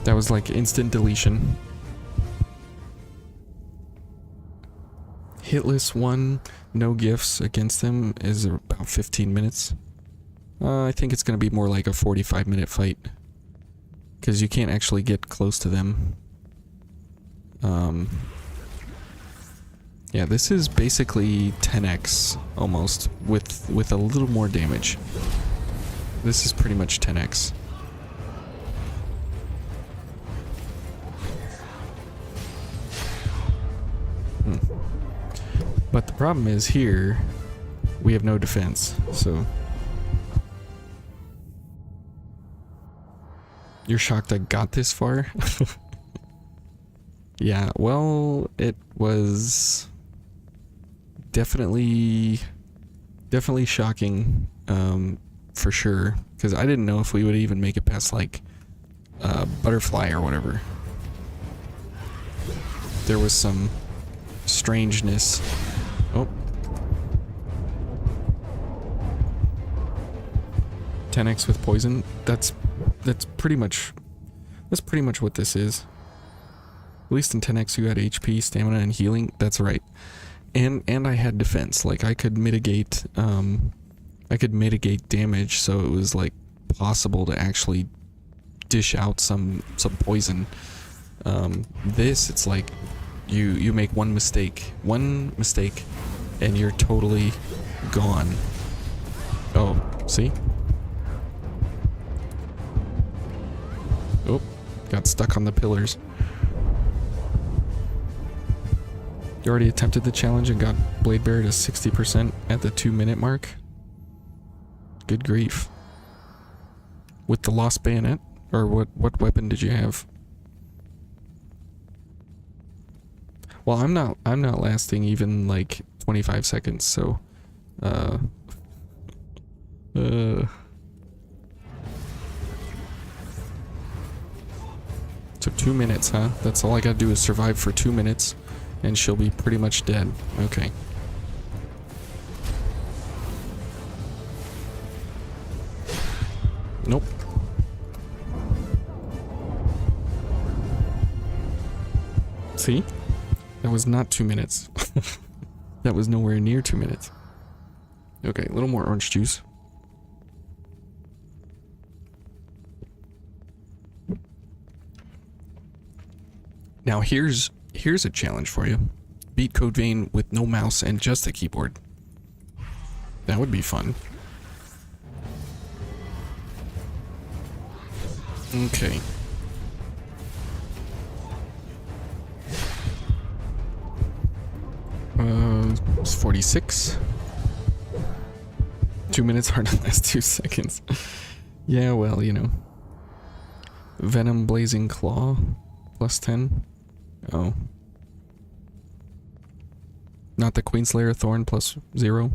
That was like instant deletion. Hitless 1, no gifts against them is about 15 minutes. I think it's going to be more like a 45-minute fight. Because you can't actually get close to them. Yeah, this is basically 10x almost, with a little more damage. This is pretty much 10x. But the problem is here, we have no defense, so... You're shocked I got this far? Yeah, well, it was... Definitely shocking. for sure, because I didn't know if we would even make it past like butterfly or whatever. There was some strangeness. Oh. 10x with poison. That's pretty much what this is. At least in 10x you had HP, stamina, and healing. That's right. And I had defense. Like I could mitigate damage, so it was like possible to actually dish out some poison. This, it's like you make one mistake, and you're totally gone. Oh, see? Oh, got stuck on the pillars. You already attempted the challenge and got Blade Bearer to 60% at the 2-minute mark? Good grief. With the lost bayonet? Or what weapon did you have? Well, I'm not lasting even like 25 seconds, so so 2 minutes, huh? That's all I gotta do is survive for 2 minutes, and she'll be pretty much dead. Okay. Nope. See? That was not 2 minutes. That was nowhere near 2 minutes. Okay, a little more orange juice. Now here's a challenge for you. Beat Code Vein with no mouse and just a keyboard. That would be fun. Okay. It's 46. 2 minutes hard to last 2 seconds. Yeah, well, you know. Venom Blazing Claw plus 10. Oh. Not the Queenslayer Thorn plus 0.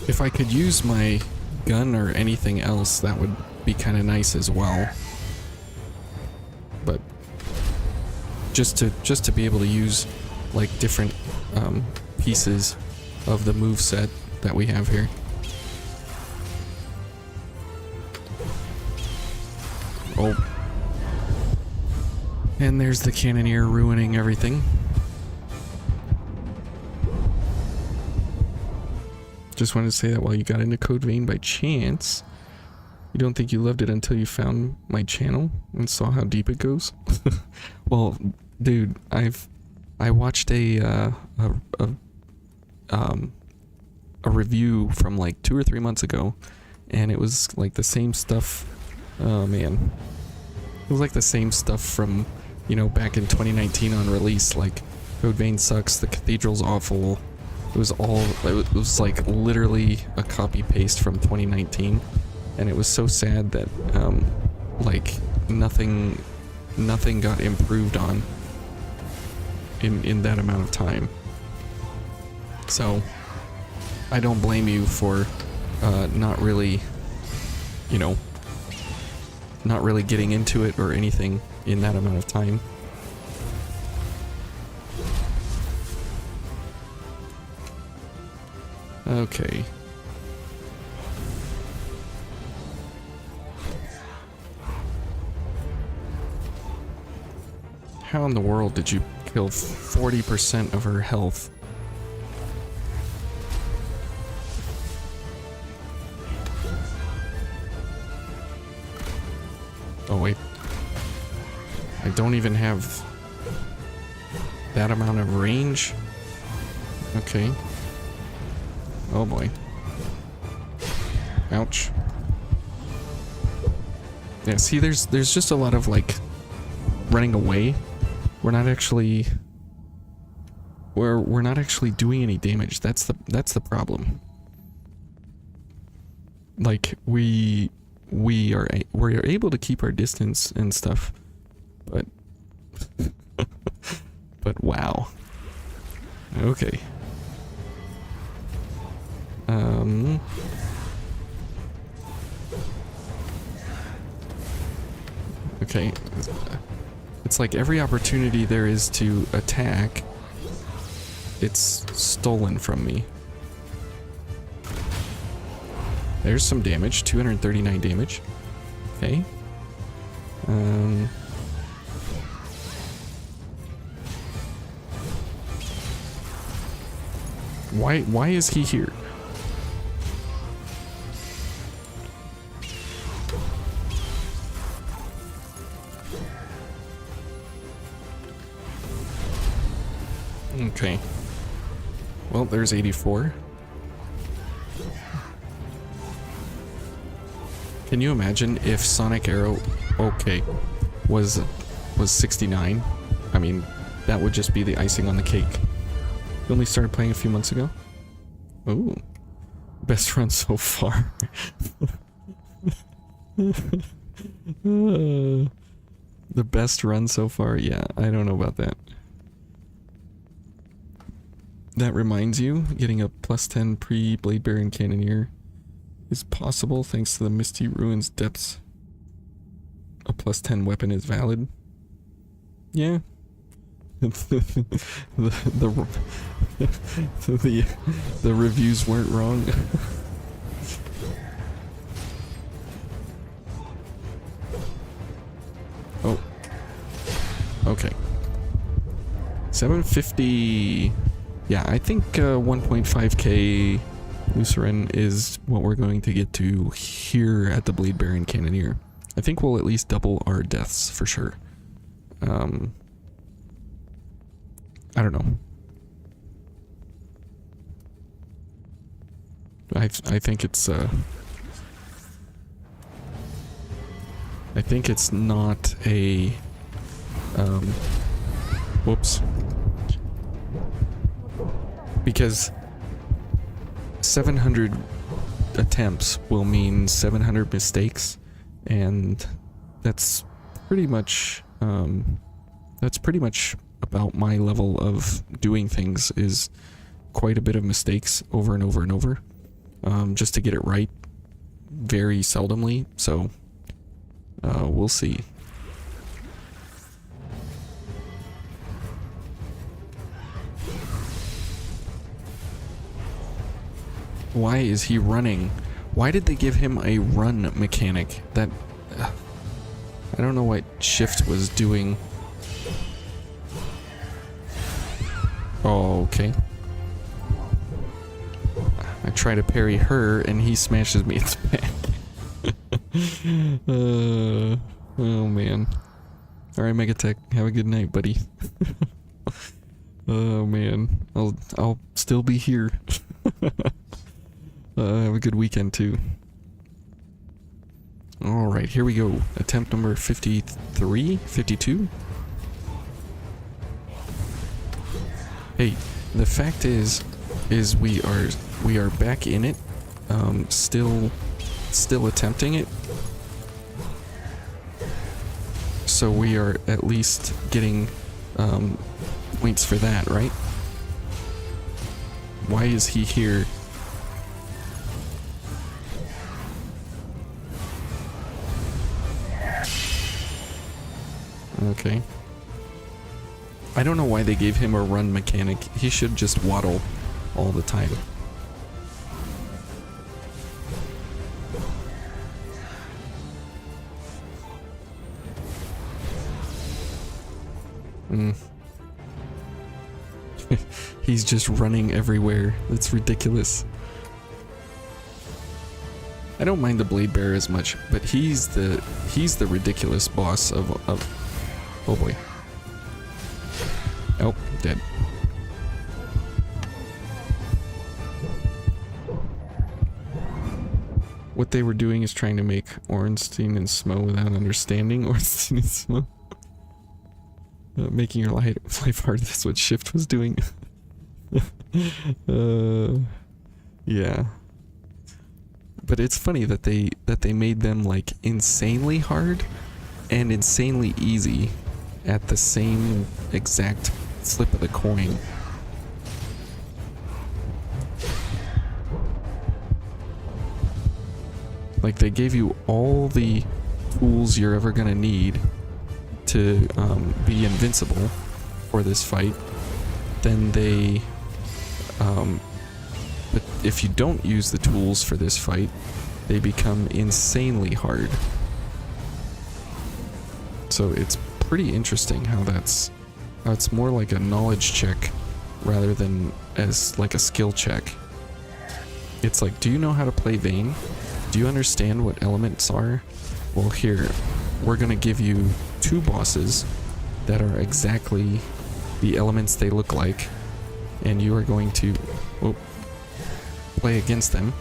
If I could use my gun or anything else, that would be kind of nice as well. But just to be able to use like different pieces of the move set that we have here. Oh. And there's the Cannoneer ruining everything. Just wanted to say that while you got into Code Vein by chance, you don't think you loved it until you found my channel and saw how deep it goes? Well, dude, I watched a review from like 2 or 3 months ago, and it was like the same stuff. Oh man, it was like the same stuff from, you know, back in 2019 on release. Like, Code Vein sucks, the Cathedral's awful. It was like literally a copy paste from 2019, and it was so sad that like nothing got improved on in that amount of time. So I don't blame you for not really, you know, not really getting into it or anything in that amount of time. Okay. How in the world did you kill 40% of her health? Oh wait. I don't even have that amount of range? Okay. Oh boy. Ouch. Yeah, see, there's just a lot of like running away. We're not actually doing any damage. That's the problem. Like we're able to keep our distance and stuff, but But wow. Okay. Okay. It's like every opportunity there is to attack, it's stolen from me. There's some damage, 239 damage. Okay. Why is he here? Okay. Well, there's 84. Can you imagine if Sonic Arrow, okay, was 69? I mean, that would just be the icing on the cake. You only started playing a few months ago? Ooh. Best run so far. The best run so far? Yeah, I don't know about that. That reminds you, getting a +10 pre-Blade Baron Cannoneer is possible thanks to the Misty Ruins depths. A +10 weapon is valid. Yeah. the reviews weren't wrong. Oh. Okay. 750. Yeah, I think 1.5k Lucerin is what we're going to get to here at the Blade Baron Cannoneer. I think we'll at least double our deaths for sure. I don't know. I think it's I think it's not a whoops. Because 700 attempts will mean 700 mistakes, and that's pretty much about my level of doing things, is quite a bit of mistakes over and over and over, just to get it right very seldomly. So we'll see. Why is he running? Why did they give him a run mechanic? That I don't know what Shift was doing. Oh, okay. I try to parry her and he smashes me in the back. Oh man. Alright, Megatech, have a good night, buddy. Oh man. I'll still be here. Have a good weekend too. Alright, here we go. Attempt number 53? 52? Hey, the fact is we are back in it. Still attempting it. So we are at least getting points for that, right? Why is he here? Okay. I don't know why they gave him a run mechanic. He should just waddle all the time. He's just running everywhere. That's ridiculous. I don't mind the Blade Bearer as much, but he's the ridiculous boss of oh boy. Oh, dead. What they were doing is trying to make Ornstein and Smo without understanding Ornstein and Smo. Making your life hard, that's what Shift was doing. Yeah. But it's funny that they made them like insanely hard and insanely easy at the same exact flip of the coin. Like, they gave you all the tools you're ever gonna need to be invincible for this fight. Then they... but if you don't use the tools for this fight, they become insanely hard. So it's pretty interesting how that's... how it's more like a knowledge check rather than as like a skill check. It's like, do you know how to play Vayne? Do you understand what elements are? Well, here, we're gonna give you 2 bosses that are exactly the elements they look like, and you are going to play against them.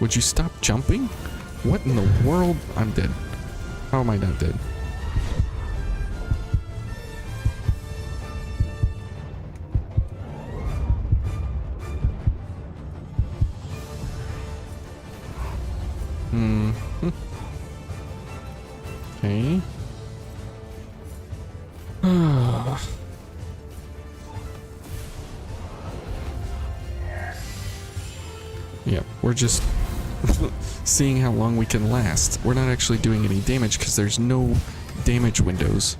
Would you stop jumping? What in the world? I'm dead. How am I not dead? Okay. Yeah, we're just seeing how long we can last. We're not actually doing any damage because there's no damage windows.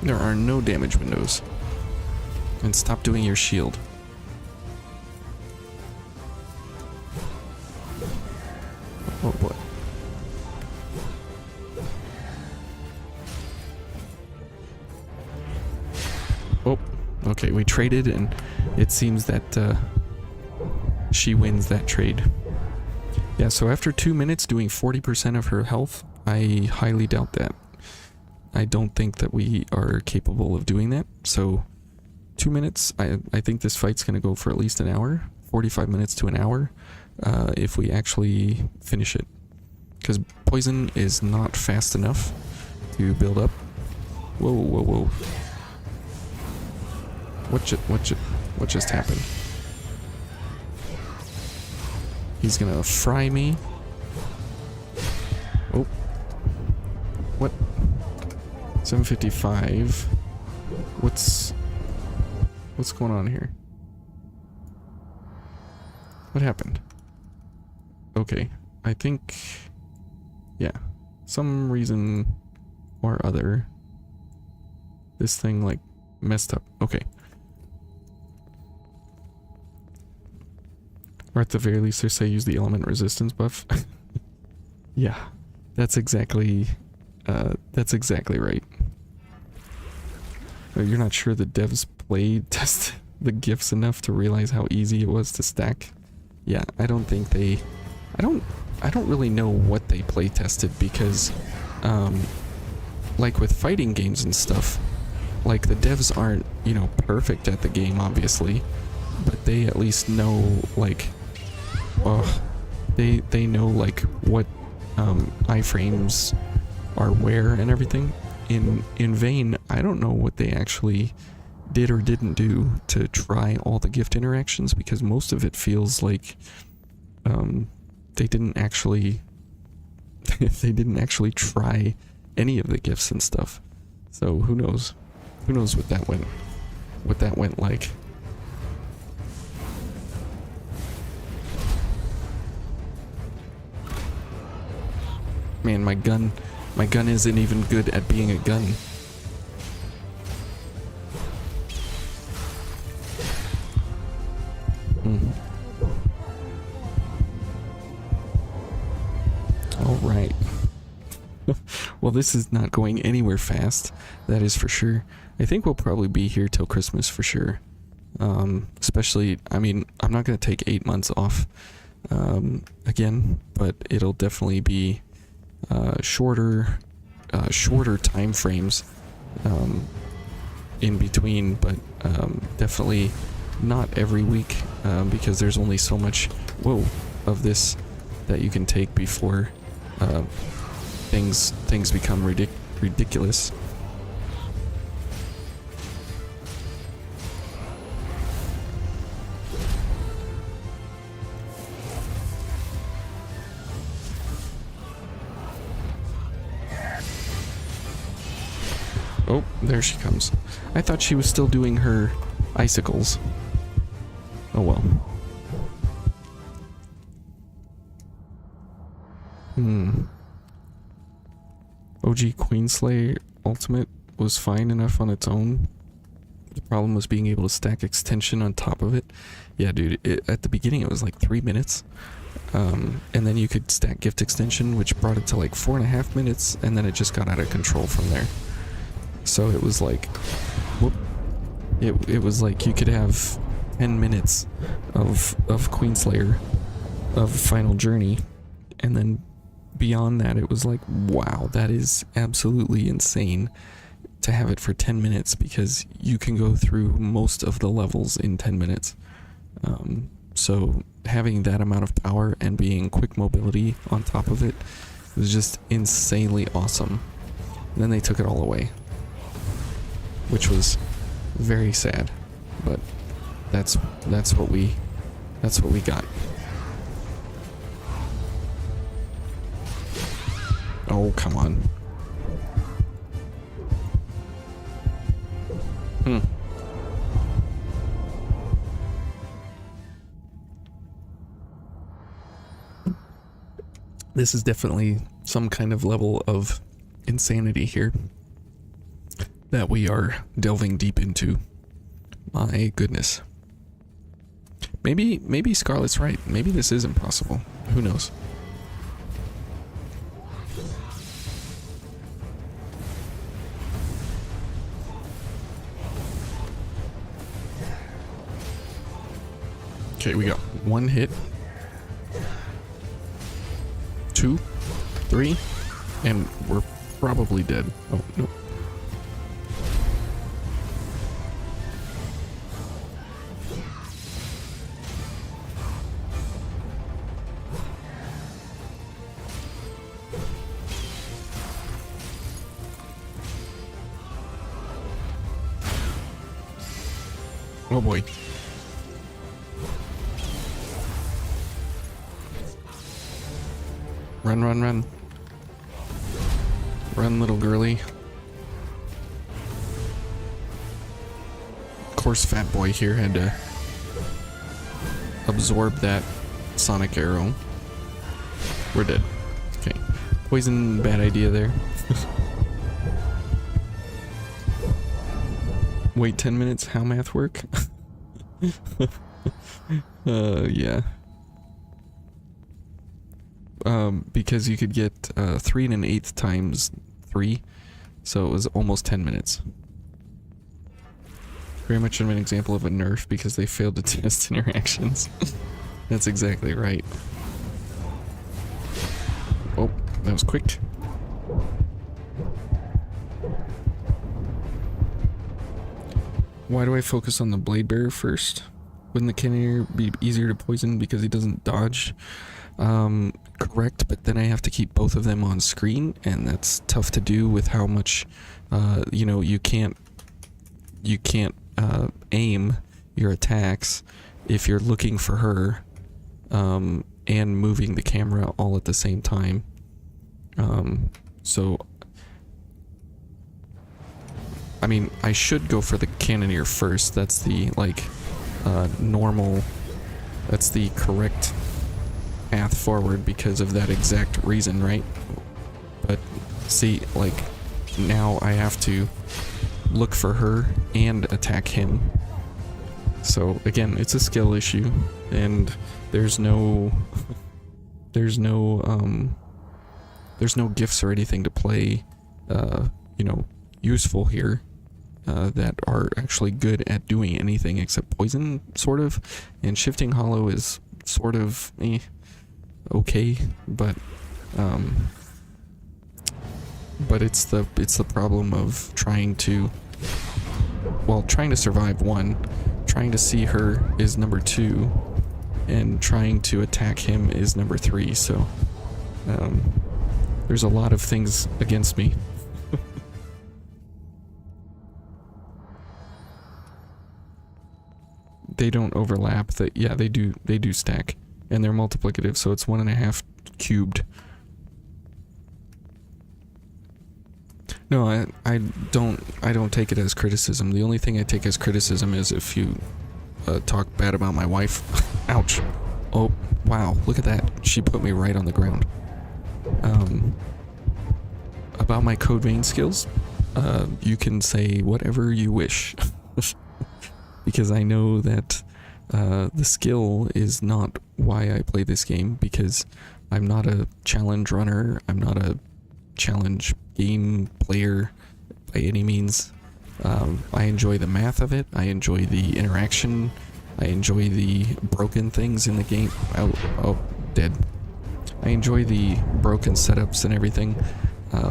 There are no damage windows. And stop doing your shield. Oh boy. Oh, okay, we traded and it seems that she wins that trade. Yeah, so after 2 minutes doing 40% of her health, I highly doubt that. I don't think that we are capable of doing that. So 2 minutes, I think this fight's going to go for at least an hour, 45 minutes to an hour, if we actually finish it. Because poison is not fast enough to build up. Whoa, whoa, whoa. What just happened? He's gonna fry me. Oh. What? 755. What's going on here? What happened? Okay. I think... yeah. Some reason or other. This thing, like, messed up. Okay. Or at the very least, they say use the element resistance buff. Yeah, that's exactly right. Oh, you're not sure the devs played test the gifts enough to realize how easy it was to stack? Yeah, I don't think they... I don't really know what they play tested because, like with fighting games and stuff, like the devs aren't, you know, perfect at the game, obviously, but they at least know, like, they know like what iframes are where and everything. In Vayne, I don't know what they actually did or didn't do to try all the gift interactions, because most of it feels like they didn't actually try any of the gifts and stuff. So who knows what that went like. Man, my gun isn't even good at being a gun. All right. Well, this is not going anywhere fast. That is for sure. I think we'll probably be here till Christmas for sure. Especially, I mean, I'm not going to take 8 months off again, but it'll definitely be shorter time frames in between, but definitely not every week, because there's only so much of this that you can take before things become ridiculous. there she comes. I thought she was still doing her icicles. Oh well. OG Queenslayer Ultimate was fine enough on its own. The problem was being able to stack extension on top of it. Yeah, dude, at the beginning it was like 3 minutes. And then you could stack gift extension, which brought it to like 4.5 minutes, and then it just got out of control from there. So it was like, whoop. It was like you could have 10 minutes of Queenslayer, of Final Journey, and then beyond that it was like, wow, that is absolutely insane to have it for 10 minutes, because you can go through most of the levels in 10 minutes. So having that amount of power and being quick mobility on top of it was just insanely awesome. And then they took it all away, which was very sad, but that's what we got. Oh, come on. This is definitely some kind of level of insanity here that we are delving deep into. My goodness. Maybe Scarlet's right. Maybe this is impossible. Who knows? Okay, we got 1 hit. 2, 3, and we're probably dead. Oh, no. Oh boy. Run, run, run. Run, little girly. Of course, Fat Boy here had to absorb that sonic arrow. We're dead. Okay. Poison, bad idea there. Wait 10 minutes, how math work? Yeah. Because you could get 3 1/8 times 3, so it was almost 10 minutes. Very much of an example of a nerf because they failed to test interactions. That's exactly right. Oh, that was quick. Why do I focus on the blade bearer first? Wouldn't the cannoneer be easier to poison because he doesn't dodge? Correct, but then I have to keep both of them on screen, and that's tough to do with how much, you know, you can't aim your attacks if you're looking for her, and moving the camera all at the same time. So, I mean, I should go for the cannoneer first. That's the, like, normal, that's the correct path forward because of that exact reason, right? But see, like, now I have to look for her and attack him. So again, it's a skill issue, and there's no gifts or anything to play, you know, useful here, that are actually good at doing anything except poison, sort of, and shifting hollow is sort of okay, but it's the problem of trying to survive one, trying to see her is number 2, and trying to attack him is number 3, so there's a lot of things against me. They don't overlap. Yeah, they do stack, and they're multiplicative, so it's 1.5 cubed. No, I don't take it as criticism. The only thing I take as criticism is if you talk bad about my wife. Ouch. Oh, wow, look at that. She put me right on the ground. About my code vein skills, you can say whatever you wish. Because I know that the skill is not why I play this game, because I'm not a challenge runner, I'm not a challenge game player by any means. I enjoy the math of it, I enjoy the interaction, I enjoy the broken things in the game. Oh, dead. I enjoy the broken setups and everything.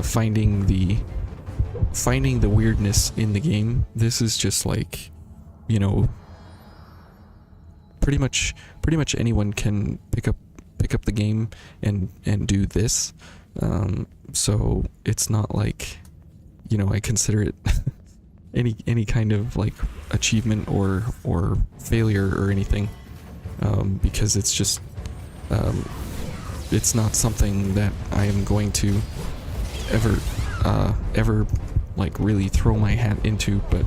Finding the weirdness in the game. This is just like, you know, pretty much anyone can pick up the game and do this. So it's not like, you know, I consider it any kind of like achievement or failure or anything, because it's just it's not something that I am going to ever like really throw my hat into, but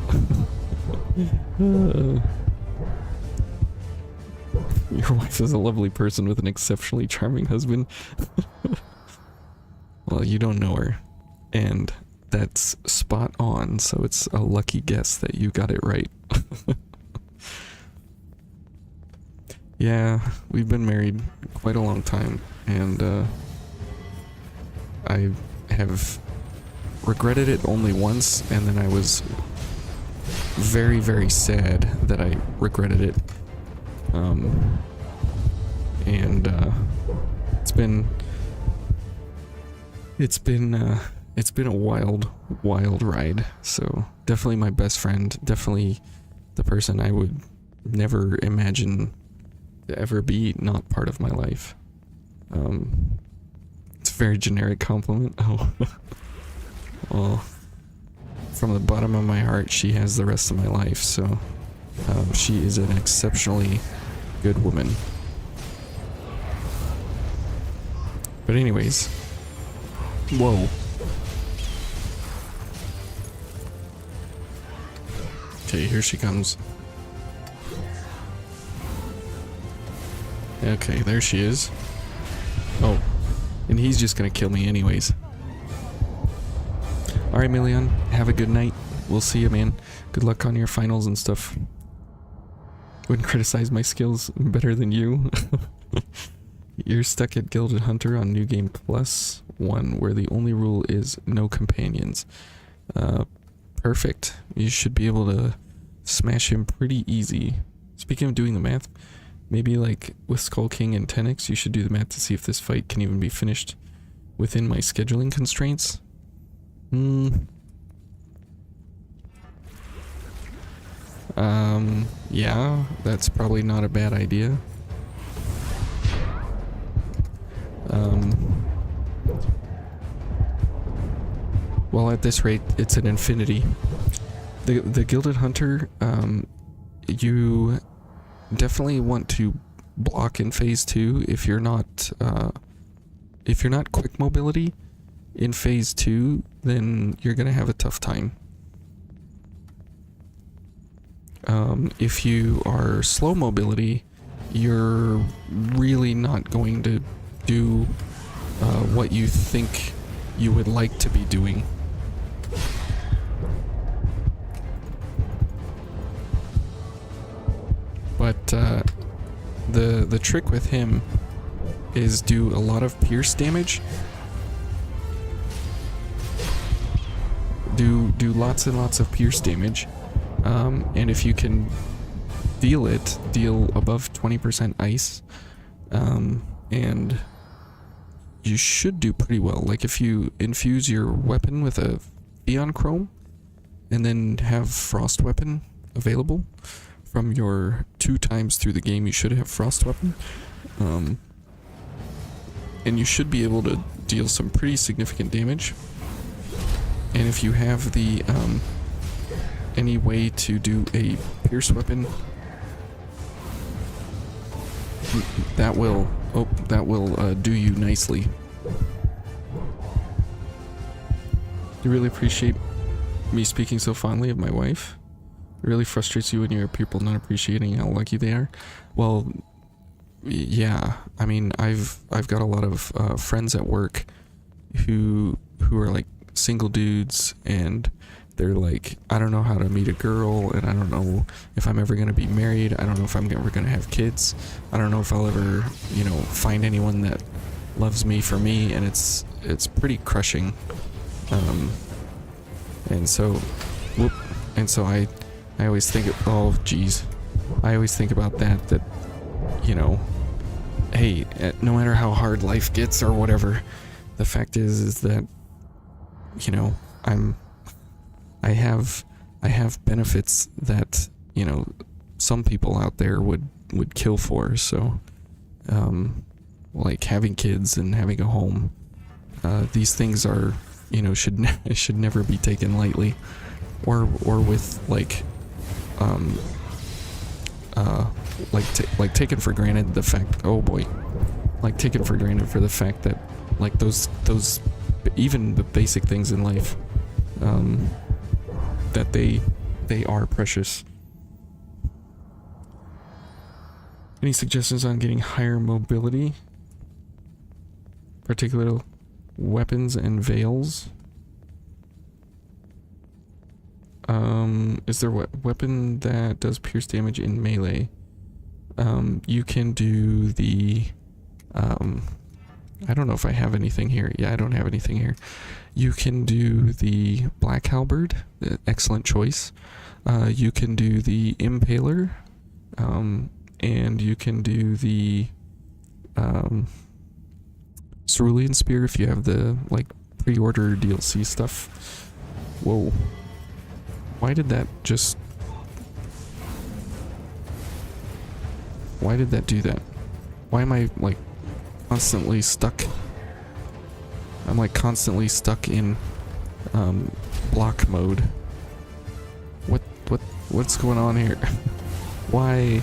your wife is a lovely person with an exceptionally charming husband. Well, you don't know her, and that's spot on, so it's a lucky guess that you got it right. Yeah, we've been married quite a long time, and I have regretted it only once, and then I was very, very sad that I regretted it. It's been a wild ride. So definitely my best friend, definitely the person I would never imagine to ever be not part of my life. It's a very generic compliment. Oh. Well, from the bottom of my heart, she has the rest of my life, so she is an exceptionally good woman. But anyways, whoa. Okay, here she comes. Okay, there she is. Oh, and he's just gonna kill me anyways. Alright, Million, have a good night. We'll see you, man. Good luck on your finals and stuff. Wouldn't criticize my skills better than you. You're stuck at Gilded Hunter on New Game Plus 1, where the only rule is no companions. Perfect. You should be able to smash him pretty easy. Speaking of doing the math, maybe like with Skull King and Tenix, you should do the math to see if this fight can even be finished within my scheduling constraints. Yeah, that's probably not a bad idea. Well, at this rate, it's an infinity. The Gilded Hunter, you definitely want to block in phase 2 if you're not quick mobility in phase 2, then you're gonna have a tough time. If you are slow mobility, you're really not going to do what you think you would like to be doing. But the trick with him is do a lot of pierce damage. Do lots and lots of pierce damage. And if you can deal above 20% ice, and you should do pretty well. Like if you infuse your weapon with a Theon Chrome and then have Frost Weapon available from your 2 times through the game, you should have Frost Weapon. And you should be able to deal some pretty significant damage. And if you have the any way to do a pierce weapon, that will do you nicely. You really appreciate me speaking so fondly of my wife? It really frustrates you when you hear people not appreciating how lucky they are? Well, yeah. I mean, I've got a lot of friends at work who are like single dudes, and they're like, I don't know how to meet a girl, and I don't know if I'm ever gonna be married. I don't know if I'm ever gonna have kids. I don't know if I'll ever, you know, find anyone that loves me for me, and it's pretty crushing. And so I always think, oh geez, I always think about that, you know, hey, no matter how hard life gets or whatever, the fact is that, you know, I have benefits that, you know, some people out there would kill for. So, like having kids and having a home, these things are, you know, should never be taken lightly, or with like taken for granted the fact, oh boy, like taken for granted for the fact that like those even the basic things in life, that they are precious. Any suggestions on getting higher mobility, particular weapons and veils? Is there a weapon that does pierce damage in melee? You can do the, I don't know if I have anything here. Yeah, I don't have anything here. You can do the Black Halberd, excellent choice. You can do the Impaler, and you can do the Cerulean Spear if you have the like pre-order DLC stuff. Whoa. Why did that just... Why did that do that? Why am I like constantly stuck? I'm like constantly stuck in block mode. What's going on here? Why?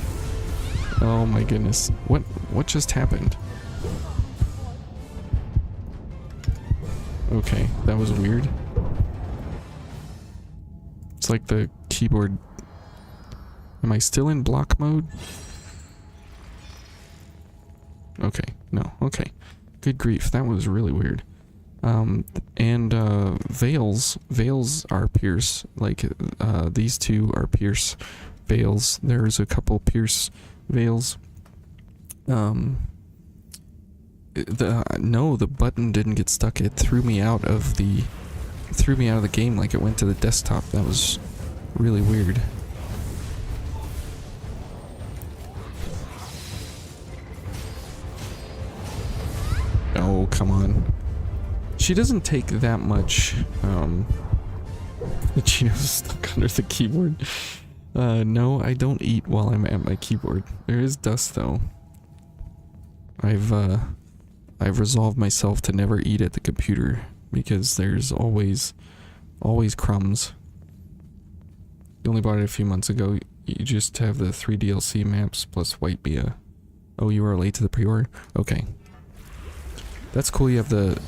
Oh my goodness. What just happened? Okay, that was weird. It's like the keyboard. Am I still in block mode? Okay, no, okay. Good grief, that was really weird. And veils are pierce. Like these two are pierce veils. There's a couple pierce veils. No, the button didn't get stuck. It threw me out of the game, like it went to the desktop. That was really weird. Oh, come on. She doesn't take that much, Cheetos stuck under the keyboard. No, I don't eat while I'm at my keyboard. There is dust, though. I've resolved myself to never eat at the computer, because there's always crumbs. You only bought it a few months ago. You just have the 3 DLC maps plus White Bia. Oh, you were late to the pre-order? Okay. That's cool. You have the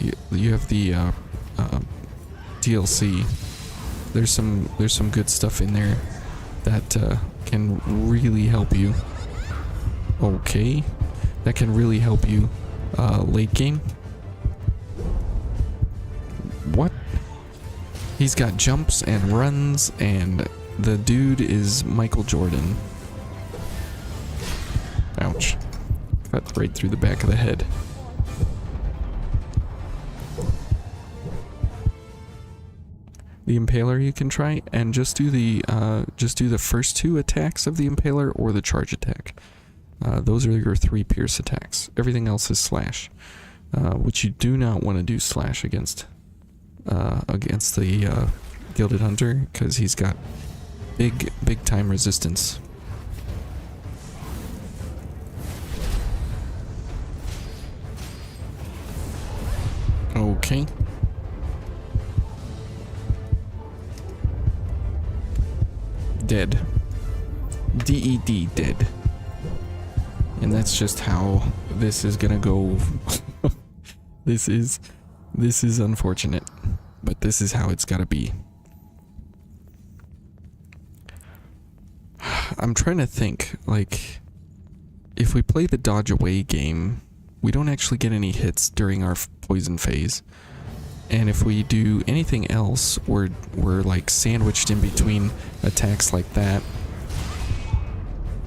DLC. There's some good stuff in there that can really help you. Okay, that can really help you late game. What? He's got jumps and runs, and the dude is Michael Jordan. Ouch. Cut right through the back of the head. The Impaler you can try, and just do the first 2 attacks of the Impaler or the charge attack. Those are your 3 pierce attacks. Everything else is slash, which you do not want to do slash against the Gilded Hunter, because he's got big time resistance. Okay. Dead. D-E-D, dead. And that's just how this is gonna go. This is unfortunate, but this is how it's gotta be. I'm trying to think, like, if we play the dodge away game, we don't actually get any hits during our poison phase. And if we do anything else, we're like sandwiched in between attacks like that.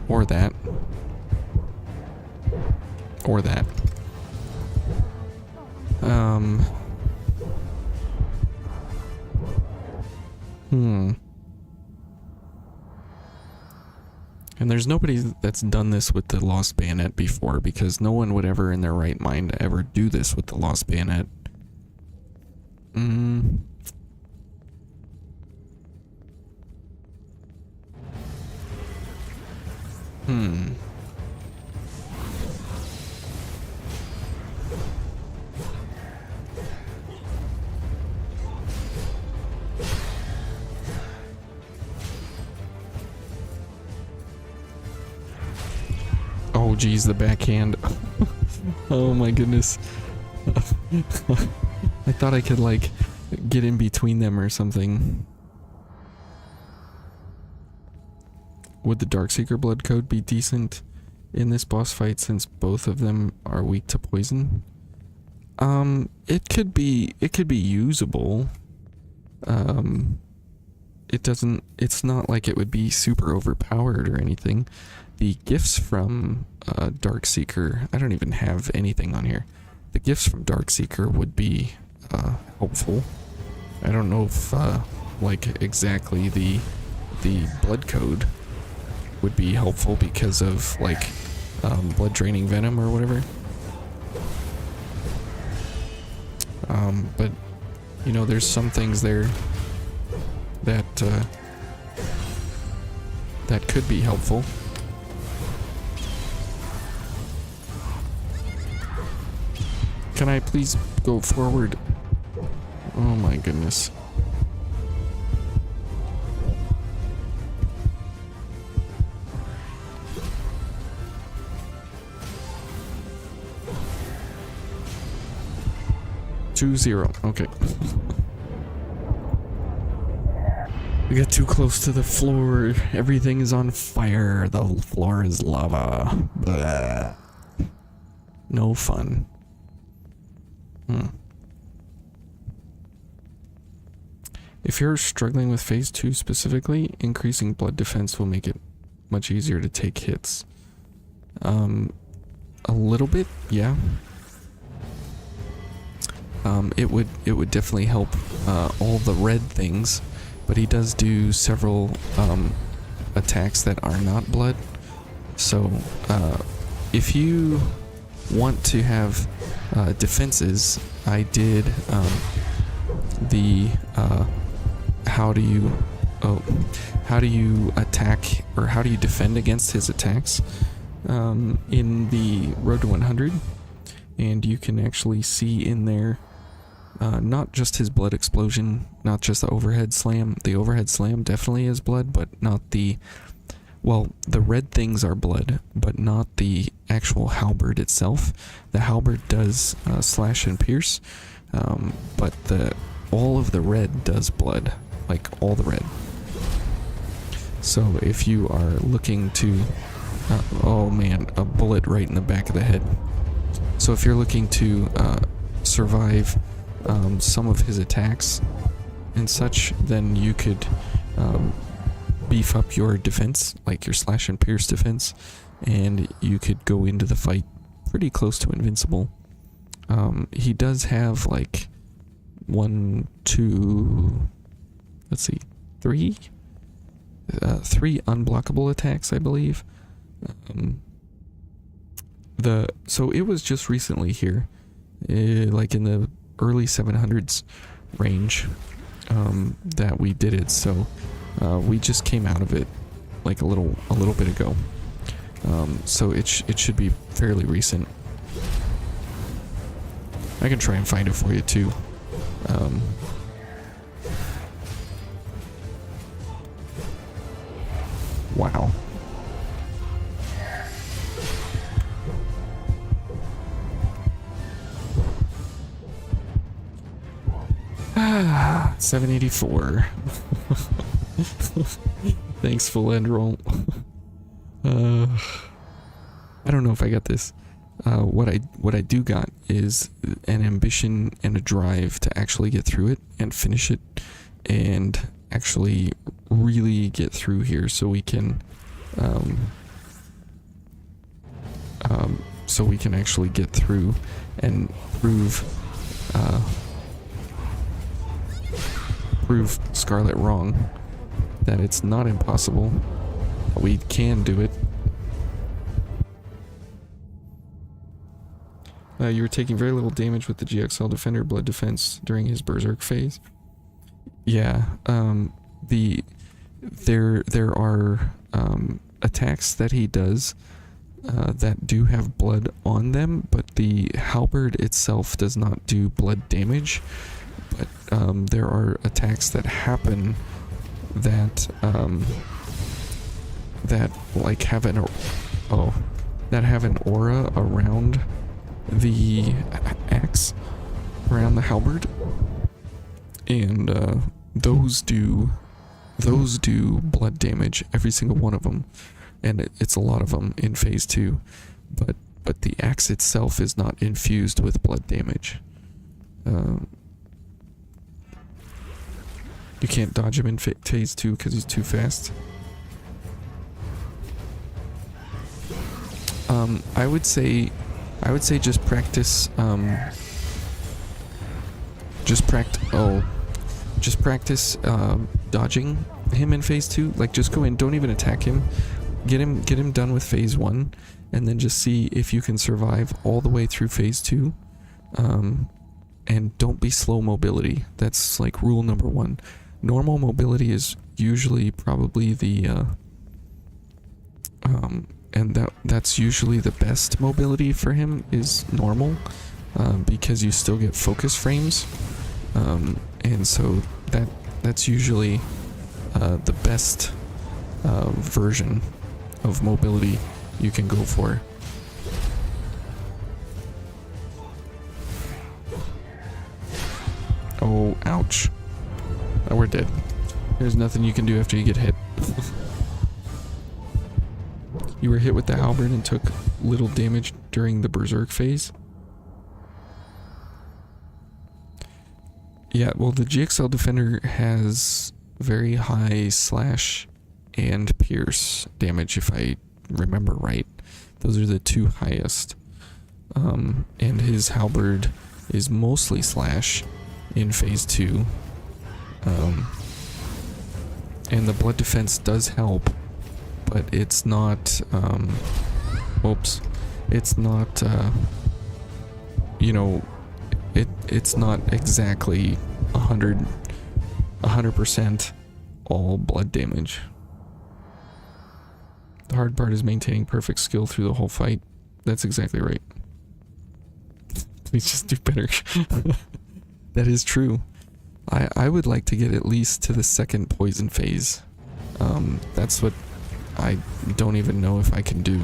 Or that. Or that. And there's nobody that's done this with the Lost Bayonet before, because no one would ever in their right mind ever do this with the Lost Bayonet. Oh geez, the backhand. Oh my goodness. I thought I could like get in between them or something. Would the Darkseeker blood code be decent in this boss fight since both of them are weak to poison? It could be usable. It's not like it would be super overpowered or anything. The gifts from Darkseeker, I don't even have anything on here. The gifts from Darkseeker would be helpful. I don't know if like exactly the blood code would be helpful because of like blood draining venom or whatever. But you know, there's some things there that that could be helpful. Can I please go forward? Oh my goodness. Two zero. Okay. We got too close to the floor. Everything is on fire. The floor is lava. Blah. No fun. If you're struggling with phase 2 specifically, increasing blood defense will make it much easier to take hits. A little bit, yeah. It would definitely help all the red things, but he does do several attacks that are not blood. So if you want to have defenses, I did the how do you attack, or how do you defend against his attacks in the Road to 100, and you can actually see in there not just his blood explosion, not just the overhead slam. The overhead slam definitely is blood, but not the, well, the red things are blood, but not the actual halberd itself. The halberd does slash and pierce, but all of the red does blood, like all the red. So if you are looking to, oh man, a bullet right in the back of the head. So if you're looking to survive some of his attacks and such, then you could beef up your defense, like your slash and pierce defense, and you could go into the fight pretty close to invincible. He does have like 1, 2, let's see, 3 unblockable attacks, I believe. So it was just recently here, like in the early 700s range, that we did it. So we just came out of it like a little bit ago. So it should be fairly recent. I can try and find it for you too. Wow. 784. Thanks, full end roll. I don't know if I got this. What I do got is an ambition and a drive to actually get through it and finish it, and actually really get through here, so we can actually get through and prove Scarlet wrong, that it's not impossible, that we can do it. You were taking very little damage with the GXL Defender Blood Defense during his Berserk phase. Yeah, there are attacks that he does that do have blood on them, but the halberd itself does not do blood damage. But there are attacks that happen that that like have an aura around the axe, around the halberd, and those do blood damage, every single one of them, and it's a lot of them in phase 2, but the axe itself is not infused with blood damage. You can't dodge him in phase 2 because he's too fast. I would say just practice dodging him in phase 2. Like, just go in, don't even attack him. Get him done with phase 1, and then just see if you can survive all the way through phase 2. And don't be slow mobility. That's like rule number 1. Normal mobility is usually probably the and that's usually the best mobility for him, is normal, because you still get focus frames, and so that's usually the best version of mobility you can go for. Oh, ouch. Oh, we're dead. There's nothing you can do after you get hit. You were hit with the halberd and took little damage during the Berserk phase? Yeah, well, the GXL Defender has very high slash and pierce damage, if I remember right. Those are the two highest. And his halberd is mostly slash in phase 2. And the blood defense does help, but it's not, it's not, it's not exactly 100% all blood damage. The hard part is maintaining perfect skill through the whole fight. That's exactly right. Please just do better. That is true. I would like to get at least to the second poison phase. That's what I don't even know if I can do.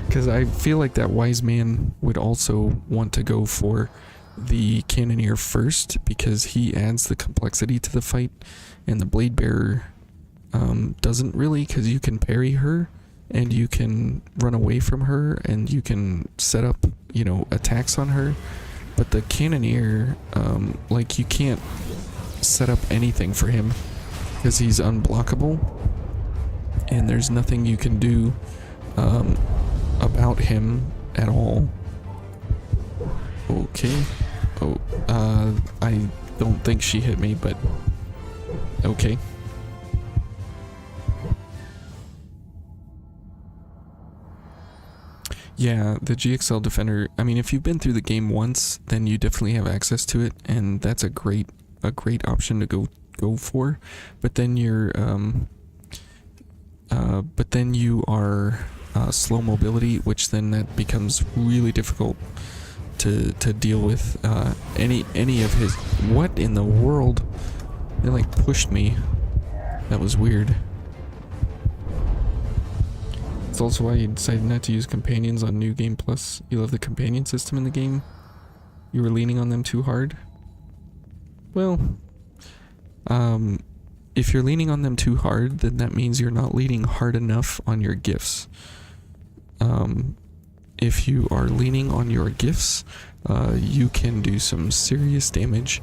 Because I feel like that wise man would also want to go for the cannoneer first, because he adds the complexity to the fight, and the blade bearer doesn't really, because you can parry her and you can run away from her and you can set up, attacks on her. But the cannoneer, like, you can't set up anything for him because he's unblockable, and there's nothing you can do about him at all. Okay. Oh, I don't think she hit me, but okay. Yeah, the GXL Defender, I mean, if you've been through the game once, then you definitely have access to it, and that's a great option to go for. But then you're slow mobility, which then that becomes really difficult to deal with. Any of his... What in the world? They like pushed me. That was weird. It's also why you decided not to use companions on New Game Plus. You love the companion system in the game? You were leaning on them too hard? Well, if you're leaning on them too hard, then that means you're not leaning hard enough on your gifts. If you are leaning on your gifts, you can do some serious damage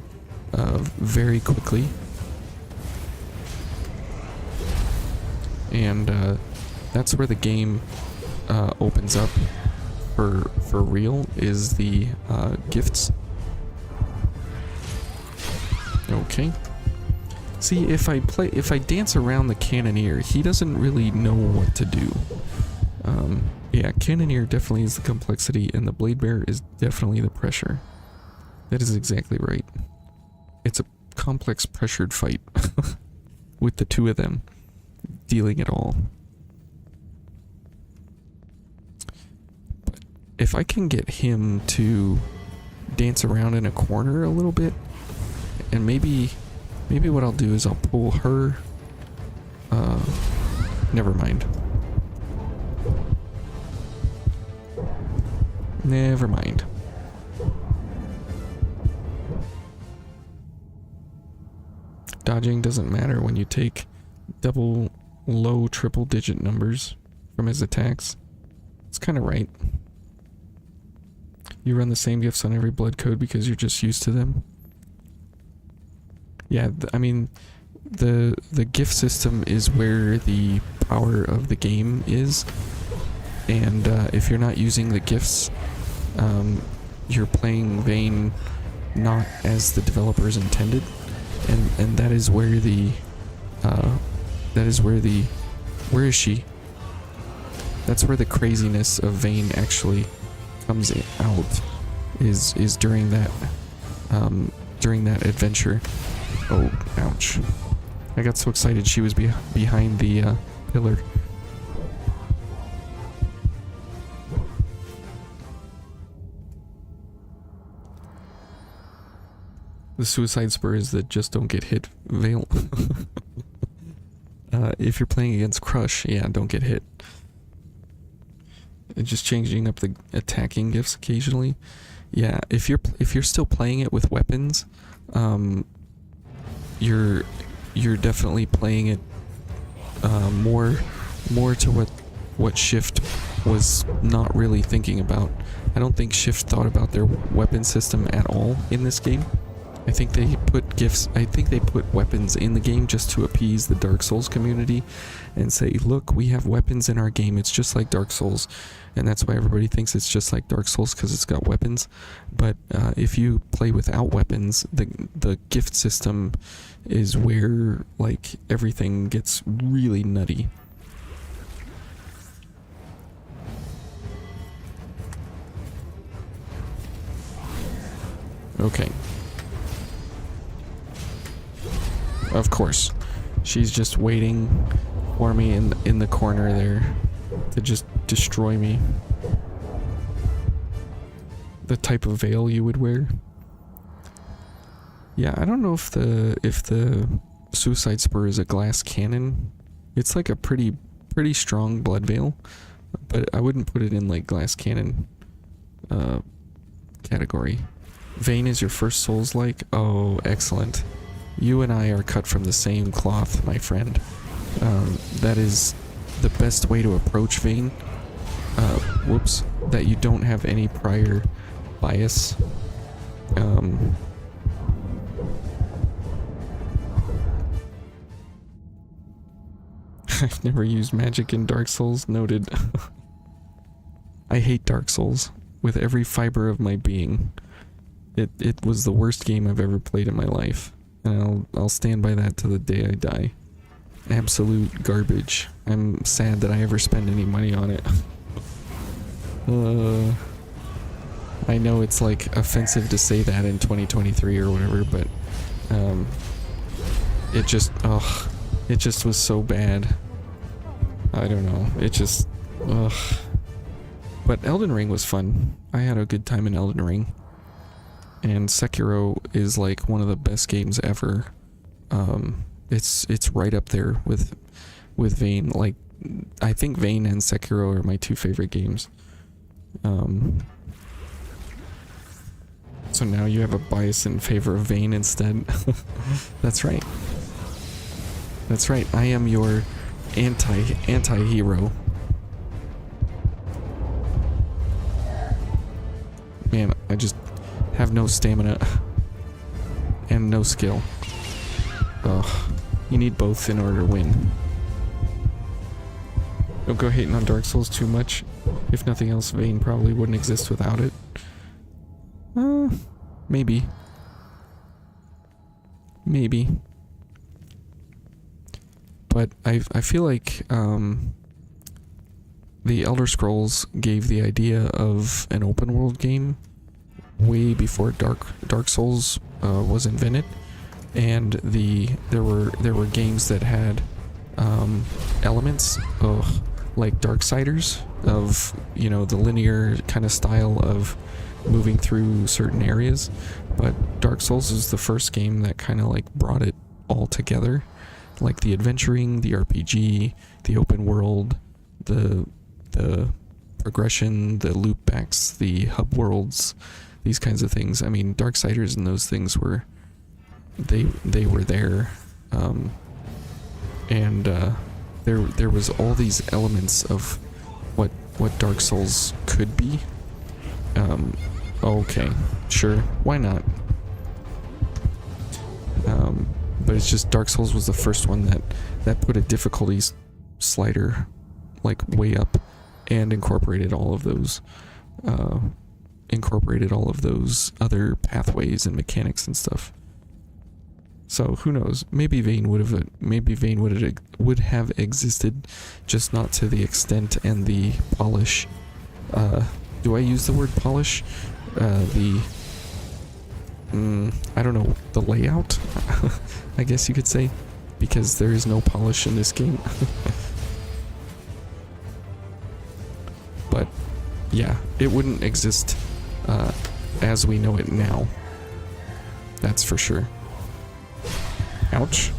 very quickly. And that's where the game opens up for real, is the gifts. Okay. See, if I dance around the Cannoneer, he doesn't really know what to do. Yeah, Cannoneer definitely is the complexity, and the Blade Bearer is definitely the pressure. That is exactly right. It's a complex pressured fight with the two of them dealing it all. But if I can get him to dance around in a corner a little bit, and maybe what I'll do is I'll pull her. Never mind. Never mind. Dodging doesn't matter when you take double, low, triple digit numbers from his attacks. It's kind of right. You run the same gifts on every blood code because you're just used to them. Yeah, I mean, the gift system is where the power of the game is, and if you're not using the gifts, you're playing Vayne not as the developers intended, and that is where the where is she? That's where the craziness of Vayne actually comes out, is during that adventure. Oh, ouch. I got so excited she was behind the pillar. The suicide spur is the just don't get hit veil. If you're playing against Crush, yeah, don't get hit. Just changing up the attacking gifts occasionally. Yeah, if you're still playing it with weapons, you're definitely playing it more to what Shift was not really thinking about. I don't think Shift thought about their weapon system at all in this game. I think they put weapons in the game just to appease the Dark Souls community and say, look, we have weapons in our game, it's just like Dark Souls. And that's why everybody thinks it's just like Dark Souls, because it's got weapons. But if you play without weapons, the gift system is where like everything gets really nutty. Okay. Of course. She's just waiting for me in the corner there to just destroy me. The type of veil you would wear. Yeah, I don't know if the suicide spur is a glass cannon. It's like a pretty strong blood veil, but I wouldn't put it in like glass cannon category. Vayne is your first Souls-like? Oh, excellent. You and I are cut from the same cloth, my friend. That is the best way to approach Vayne. Whoops. That you don't have any prior bias. I've never used magic in Dark Souls, noted. I hate Dark Souls with every fiber of my being. It was the worst game I've ever played in my life. And I'll stand by that to the day I die. Absolute garbage. I'm sad that I ever spent any money on it. I know it's like offensive to say that in 2023 or whatever, but it just was so bad. I don't know. It just But Elden Ring was fun. I had a good time in Elden Ring. And Sekiro is like one of the best games ever. It's right up there with Vayne. Like, I think Vayne and Sekiro are my two favorite games. So now you have a bias in favor of Vayne instead. That's right. That's right. I am your anti-hero. Man, I just have no stamina and no skill. Ugh. You need both in order to win. Don't go hating on Dark Souls too much. If nothing else, Vayne probably wouldn't exist without it. Maybe. Maybe. But I feel like the Elder Scrolls gave the idea of an open world game way before Dark Souls was invented, and there were games that had elements of like Darksiders, of, you know, the linear kind of style of moving through certain areas, but Dark Souls is the first game that kind of like brought it all together, like the adventuring, the RPG, the open world, the progression, the loop backs, the hub worlds, these kinds of things. I mean, Darksiders and those things were they were there, and there was all these elements of what Dark Souls could be. Okay, sure, why not? But it's just Dark Souls was the first one that put a difficulty slider like way up and incorporated all of those other pathways and mechanics and stuff. So who knows? Maybe Vayne would have existed, just not to the extent and the polish. Do I use the word polish? I don't know, the layout, I guess you could say, because there is no polish in this game. But yeah, it wouldn't exist as we know it now. That's for sure. Ouch.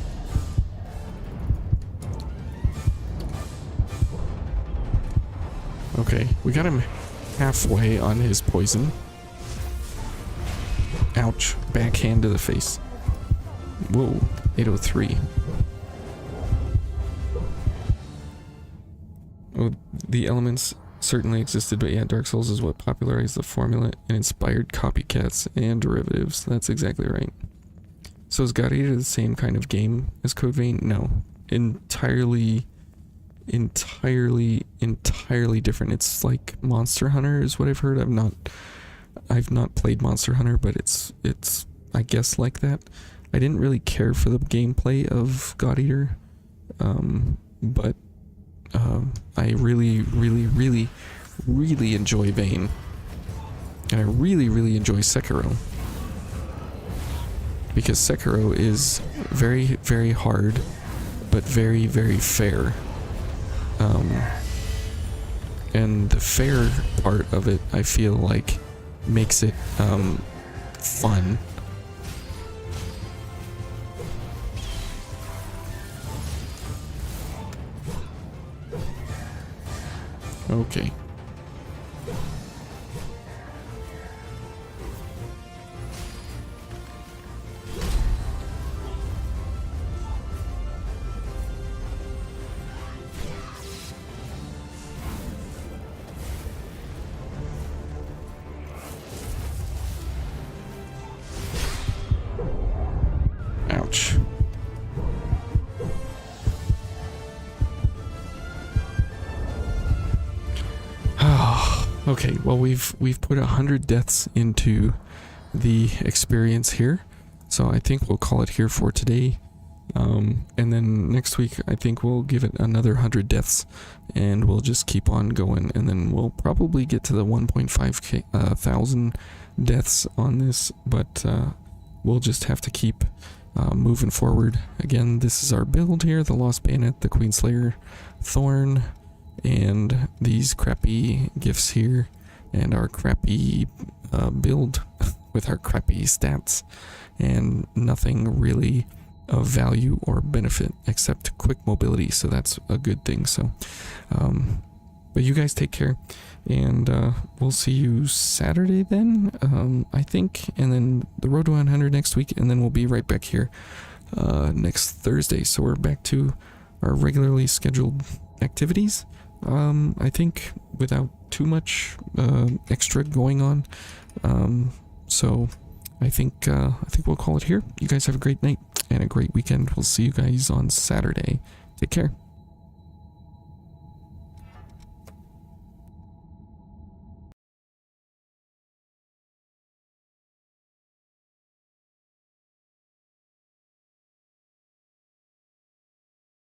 Okay, we got him halfway on his poison. Ouch. Backhand to the face. Whoa. 803. Oh, the elements certainly existed, but yeah, Dark Souls is what popularized the formula and inspired copycats and derivatives. That's exactly right. So is God Eater the same kind of game as Code Vein? No. Entirely different. It's like Monster Hunter is what I've heard. I've not played Monster Hunter, but it's I guess like that. I didn't really care for the gameplay of God Eater, but I really enjoy Vayne, and I really enjoy Sekiro, because Sekiro is very hard, but very fair. And the fair part of it, I feel like, makes it fun. Okay. Ouch. Okay, well we've put 100 deaths into the experience here, so I think we'll call it here for today. And then next week I think we'll give it another 100 deaths, and we'll just keep on going, and then we'll probably get to the 1.5 thousand deaths on this, but we'll just have to keep moving forward. Again, this is our build here: the Lost Bayonet, the Queenslayer Thorn, and these crappy gifts here, and our crappy build with our crappy stats, and nothing really of value or benefit except quick mobility, so that's a good thing. So but you guys take care, and we'll see you Saturday then, I think, and then the Road to 100 next week, and then we'll be right back here next Thursday. So we're back to our regularly scheduled activities, I think, without too much extra going on. So I think we'll call it here. You guys have a great night and a great weekend. We'll see you guys on Saturday. Take care.